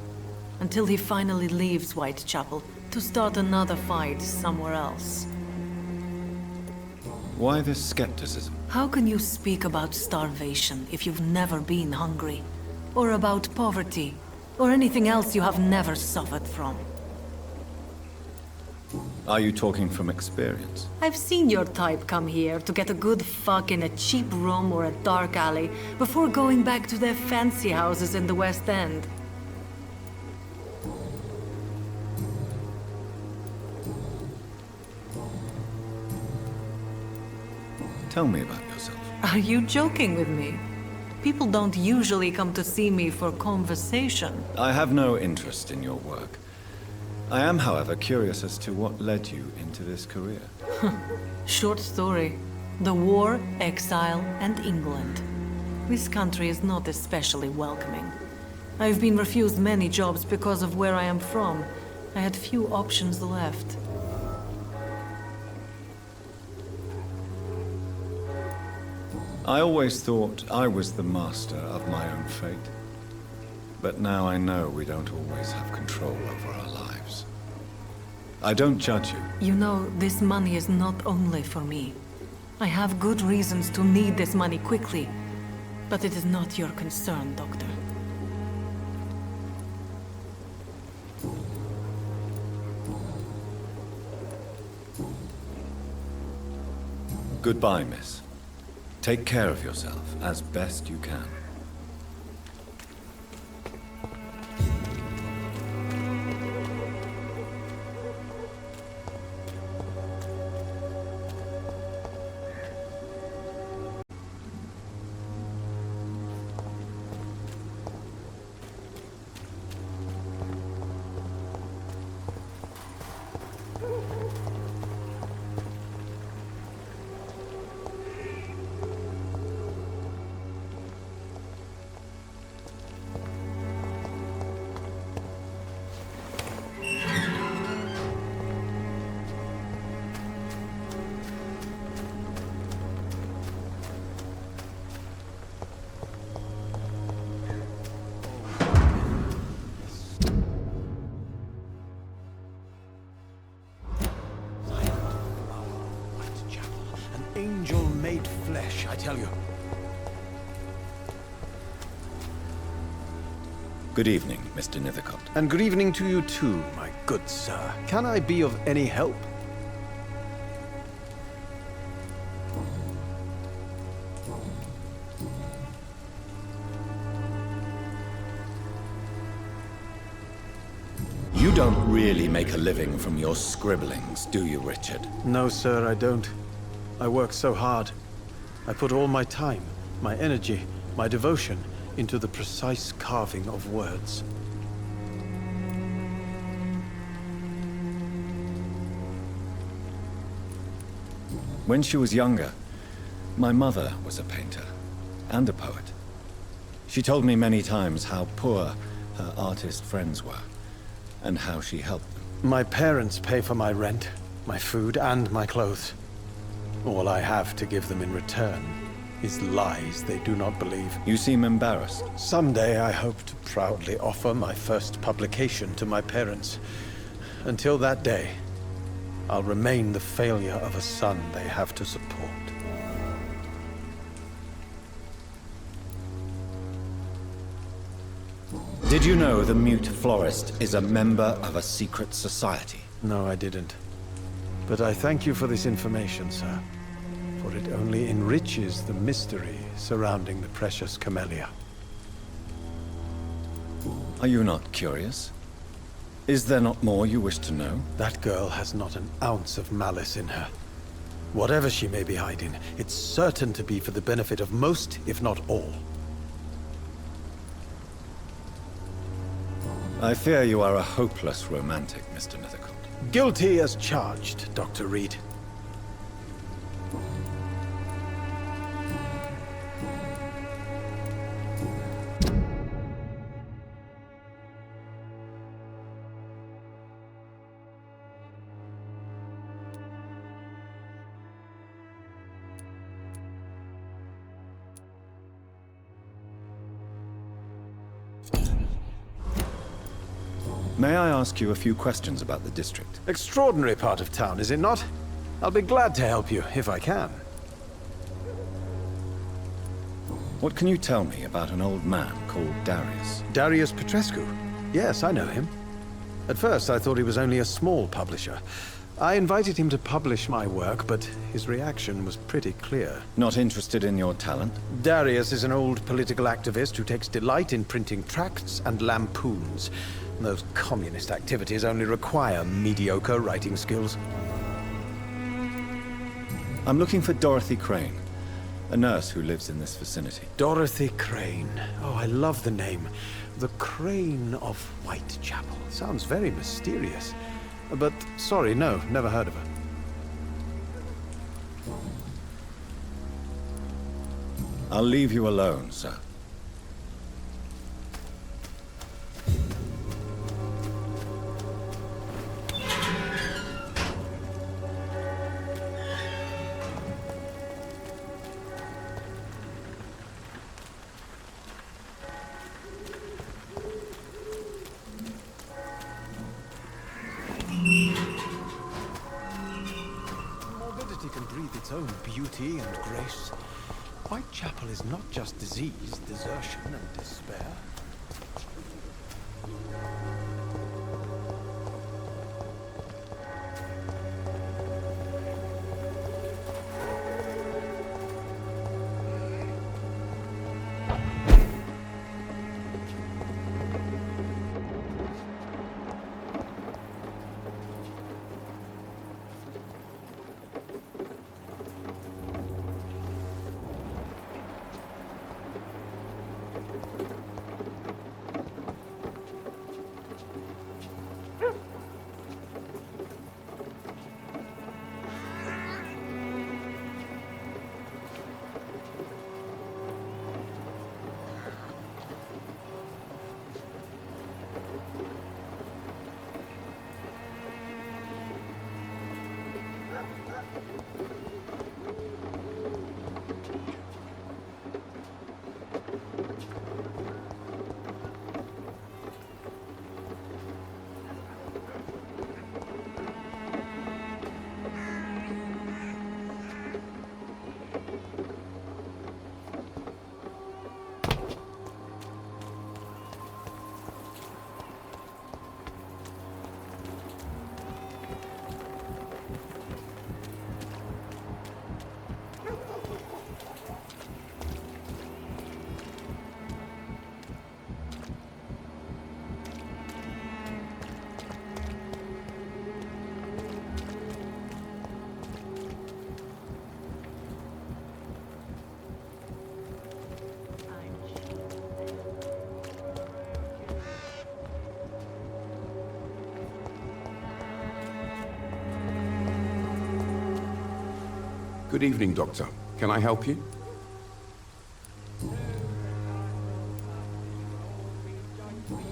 until he finally leaves Whitechapel to start another fight somewhere else. Why this skepticism? How can you speak about starvation if you've never been hungry? Or about poverty? Or anything else you have never suffered from? Are you talking from experience? I've seen your type come here to get a good fuck in a cheap room or a dark alley before going back to their fancy houses in the West End. Tell me about yourself. Are you joking with me? People don't usually come to see me for conversation. I have no interest in your work. I am, however, curious as to what led you into this career. Short story. The war, exile, and England. This country is not especially welcoming. I've been refused many jobs because of where I am from. I had few options left. I always thought I was the master of my own fate. But now I know we don't always have control over our lives. I don't judge you. You know, this money is not only for me. I have good reasons to need this money quickly. But it is not your concern, Doctor. Goodbye, miss. Take care of yourself as best you can. eat flesh, I tell you. Good evening, Mr. Nethercott. And good evening to you too, my good sir. Can I be of any help? You don't really make a living from your scribblings, do you, Richard? No, sir, I don't. I work so hard. I put all my time, my energy, my devotion into the precise carving of words. When she was younger, my mother was a painter and a poet. She told me many times how poor her artist friends were, and how she helped them. My parents pay for my rent, my food, and my clothes. All I have to give them in return is lies they do not believe. You seem embarrassed. Someday I hope to proudly offer my first publication to my parents. Until that day, I'll remain the failure of a son they have to support. Did you know the mute florist is a member of a secret society? No, I didn't. But I thank you for this information, sir. For it only enriches the mystery surrounding the precious camellia. Are you not curious? Is there not more you wish to know? That girl has not an ounce of malice in her. Whatever she may be hiding, it's certain to be for the benefit of most, if not all. I fear you are a hopeless romantic, Mr. Nethercott. Guilty as charged, Dr. Reid. May I ask you a few questions about the district? Extraordinary part of town, is it not? I'll be glad to help you, if I can. What can you tell me about an old man called Darius? Darius Petrescu? Yes, I know him. At first, I thought he was only a small publisher. I invited him to publish my work, but his reaction was pretty clear. Not interested in your talent? Darius is an old political activist who takes delight in printing tracts and lampoons. Those communist activities only require mediocre writing skills. I'm looking for Dorothy Crane, a nurse who lives in this vicinity. Dorothy Crane. Oh, I love the name. The Crane of Whitechapel. Sounds very mysterious. But, sorry, no, never heard of her. I'll leave you alone, sir. Morbidity can breathe its own beauty and grace. Whitechapel is not just disease, desertion, and despair. Good evening, Doctor. Can I help you?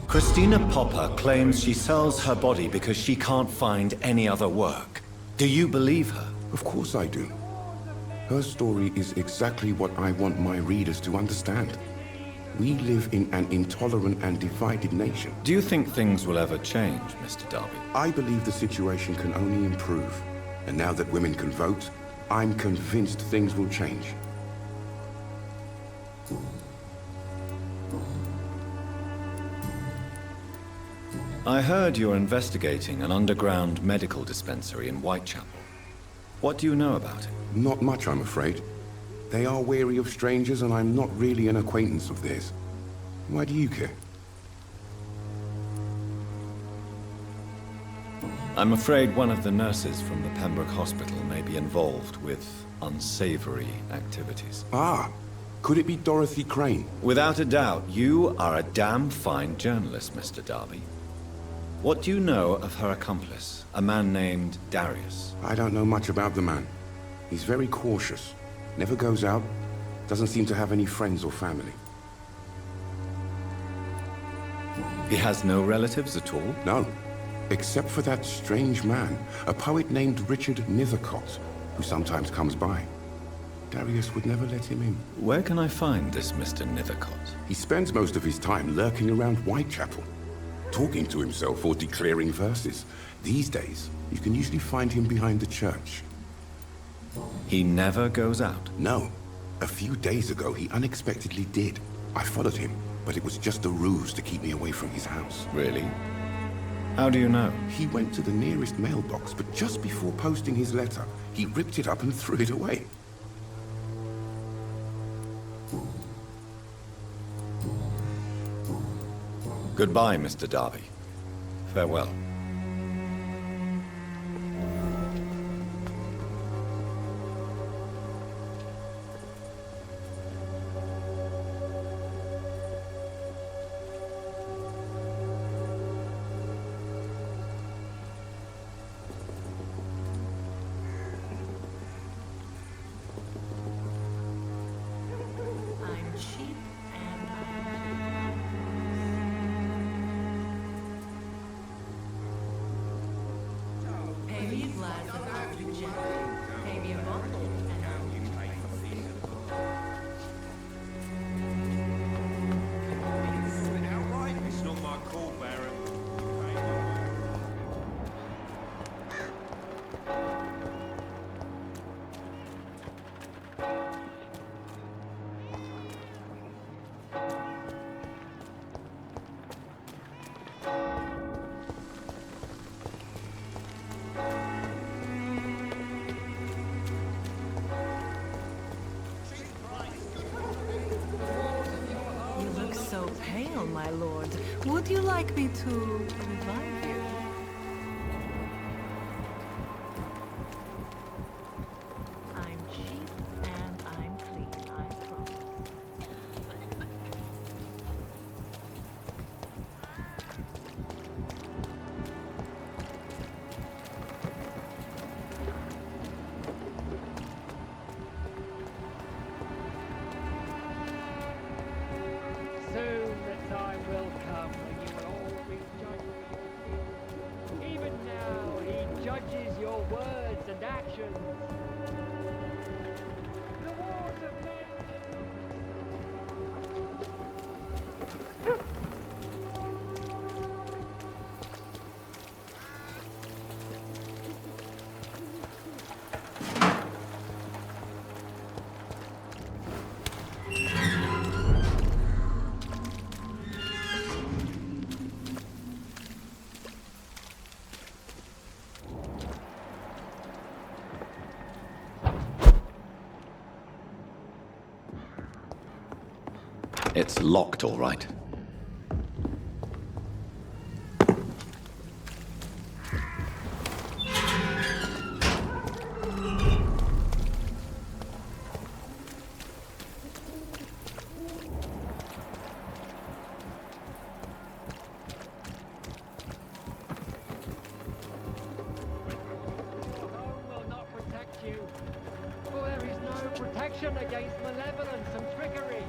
Christina Popper claims she sells her body because she can't find any other work. Do you believe her? Of course I do. Her story is exactly what I want my readers to understand. We live in an intolerant and divided nation. Do you think things will ever change, Mr. Darby? I believe the situation can only improve. And now that women can vote, I'm convinced things will change. I heard you're investigating an underground medical dispensary in Whitechapel. What do you know about it? Not much, I'm afraid. They are wary of strangers, and I'm not really an acquaintance of theirs. Why do you care? I'm afraid one of the nurses from the Pembroke Hospital may be involved with unsavory activities. Ah, could it be Dorothy Crane? Without a doubt, you are a damn fine journalist, Mr. Darby. What do you know of her accomplice, a man named Darius? I don't know much about the man. He's very cautious. Never goes out. Doesn't seem to have any friends or family. He has no relatives at all? No. Except for that strange man, a poet named Richard Nethercott, who sometimes comes by. Darius would never let him in. Where can I find this Mr. Nethercott? He spends most of his time lurking around Whitechapel, talking to himself or declaring verses. These days, you can usually find him behind the church. He never goes out? No. A few days ago, he unexpectedly did. I followed him, but it was just a ruse to keep me away from his house. Really? How do you know? He went to the nearest mailbox, but just before posting his letter, he ripped it up and threw it away. Goodbye, Mr. Darby. Farewell. My lord, would you like me to revive you? I'm cheap and I'm clean, I promise. Soon the time will come when you will all be judged. Even now, he judges your words and actions. The wars of men. It's locked, all right. Alone will not protect you. Whoever protection against malevolence and trickery.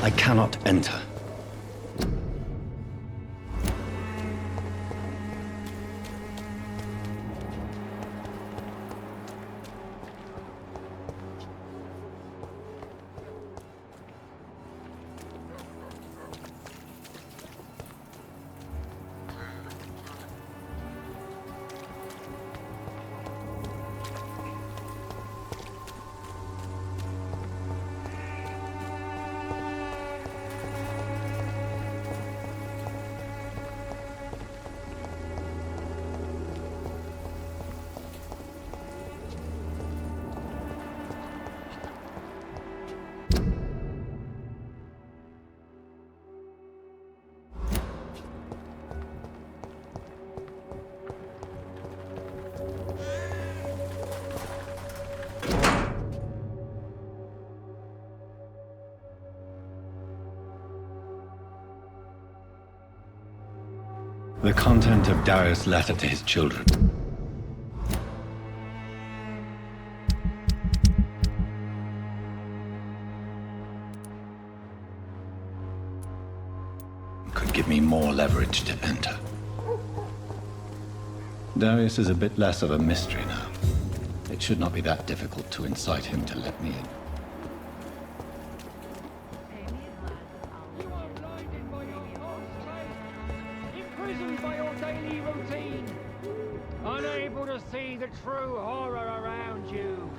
I cannot enter. The content of Darius' letter to his children. Could give me more leverage to enter. Darius is a bit less of a mystery now. It should not be that difficult to incite him to let me in. Imprisoned by your daily routine, unable to see the true horror around you.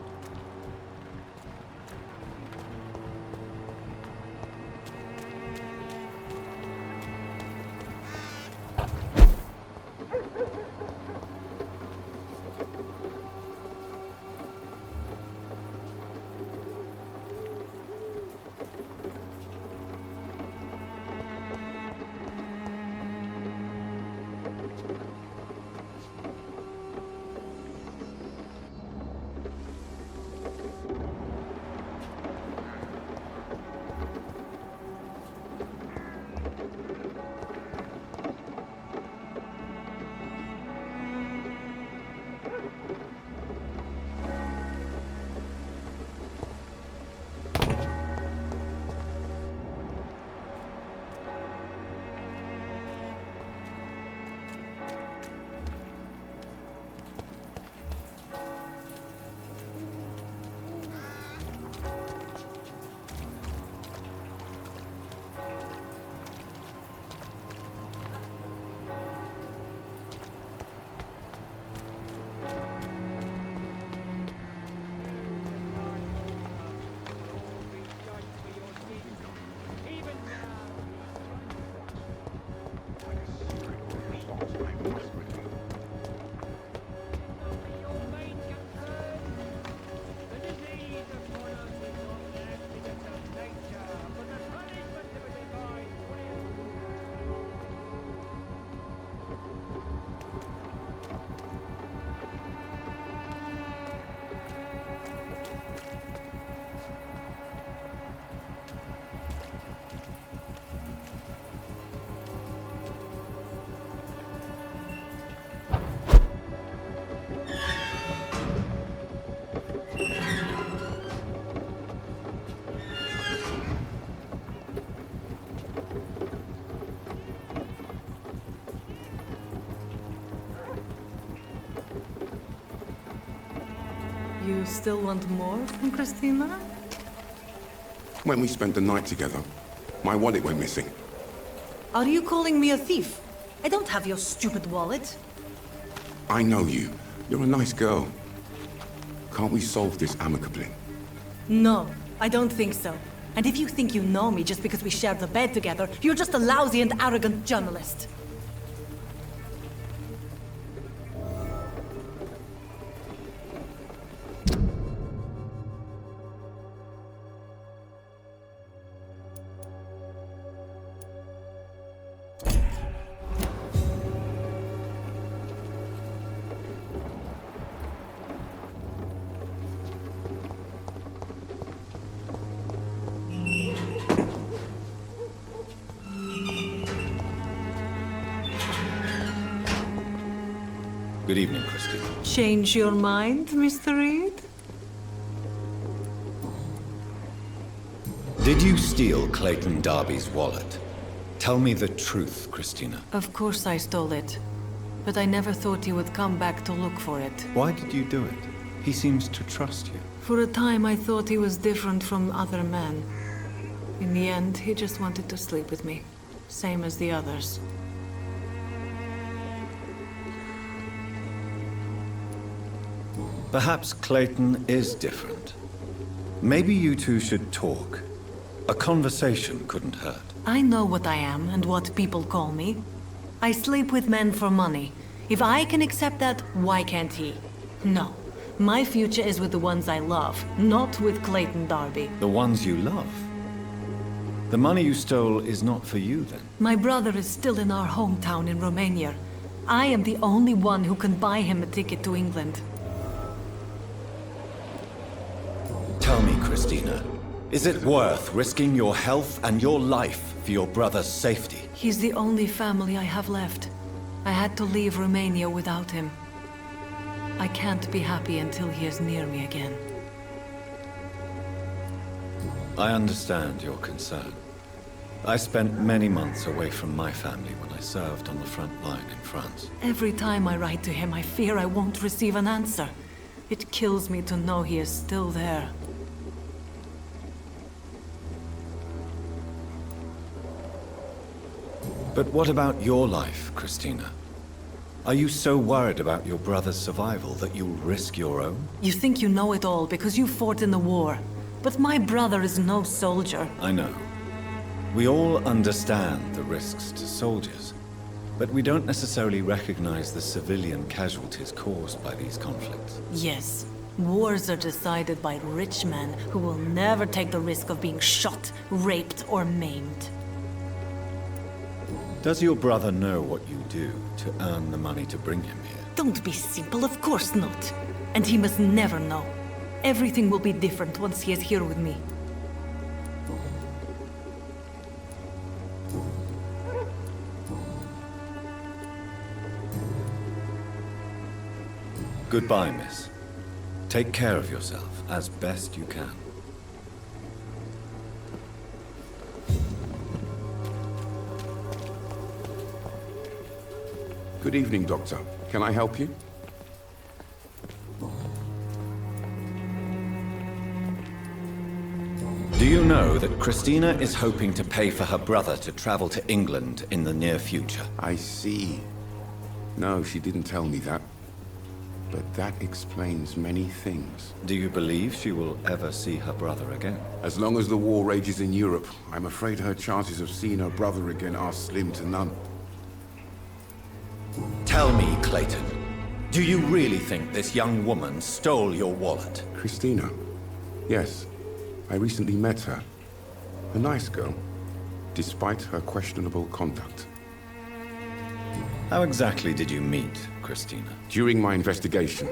You still want more from Christina? When we spent the night together, my wallet went missing. Are you calling me a thief? I don't have your stupid wallet. I know you. You're a nice girl. Can't we solve this amicably? No, I don't think so. And if you think you know me just because we share the bed together, you're just a lousy and arrogant journalist. Good evening, Christine. Change your mind, Mr. Reid? Did you steal Clayton Darby's wallet? Tell me the truth, Christina. Of course I stole it. But I never thought he would come back to look for it. Why did you do it? He seems to trust you. For a time I thought he was different from other men. In the end, he just wanted to sleep with me. Same as the others. Perhaps Clayton is different. Maybe you two should talk. A conversation couldn't hurt. I know what I am and what people call me. I sleep with men for money. If I can accept that, why can't he? No. My future is with the ones I love, not with Clayton Darby. The ones you love? The money you stole is not for you, then? My brother is still in our hometown in Romania. I am the only one who can buy him a ticket to England. Tell me, Christina, is it worth risking your health and your life for your brother's safety? He's the only family I have left. I had to leave Romania without him. I can't be happy until he is near me again. I understand your concern. I spent many months away from my family when I served on the front line in France. Every time I write to him, I fear I won't receive an answer. It kills me to know he is still there. But what about your life, Christina? Are you so worried about your brother's survival that you'll risk your own? You think you know it all because you fought in the war. But my brother is no soldier. I know. We all understand the risks to soldiers, but we don't necessarily recognize the civilian casualties caused by these conflicts. Yes. Wars are decided by rich men who will never take the risk of being shot, raped, or maimed. Does your brother know what you do to earn the money to bring him here? Don't be simple, of course not. And he must never know. Everything will be different once he is here with me. Goodbye, miss. Take care of yourself as best you can. Good evening, Doctor. Can I help you? Do you know that Christina is hoping to pay for her brother to travel to England in the near future? I see. No, she didn't tell me that. But that explains many things. Do you believe she will ever see her brother again? As long as the war rages in Europe, I'm afraid her chances of seeing her brother again are slim to none. Tell me, Clayton, do you really think this young woman stole your wallet? Christina? Yes. I recently met her. A nice girl, despite her questionable conduct. How exactly did you meet Christina? During my investigation,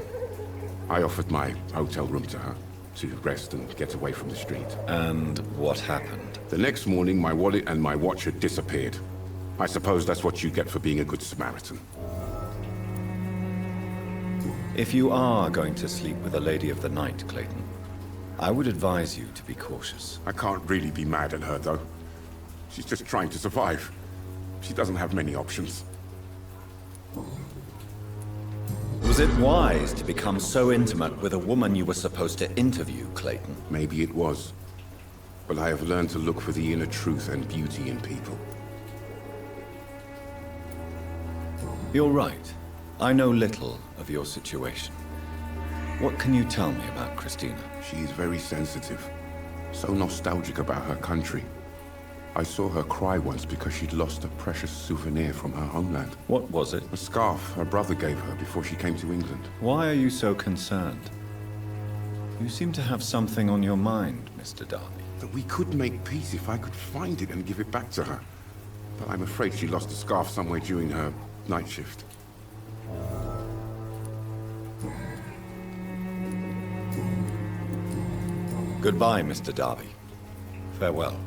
I offered my hotel room to her to rest and get away from the street. And what happened? The next morning, my wallet and my watch had disappeared. I suppose that's what you get for being a good Samaritan. If you are going to sleep with a lady of the night, Clayton, I would advise you to be cautious. I can't really be mad at her, though. She's just trying to survive. She doesn't have many options. Was it wise to become so intimate with a woman you were supposed to interview, Clayton? Maybe it was. But I have learned to look for the inner truth and beauty in people. You're right. I know little of your situation. What can you tell me about Christina? She is very sensitive. So nostalgic about her country. I saw her cry once because she'd lost a precious souvenir from her homeland. What was it? A scarf her brother gave her before she came to England. Why are you so concerned? You seem to have something on your mind, Mr. Darby. That we could make peace if I could find it and give it back to her. But I'm afraid she lost the scarf somewhere during her night shift. Goodbye, Mr. Darby. Farewell.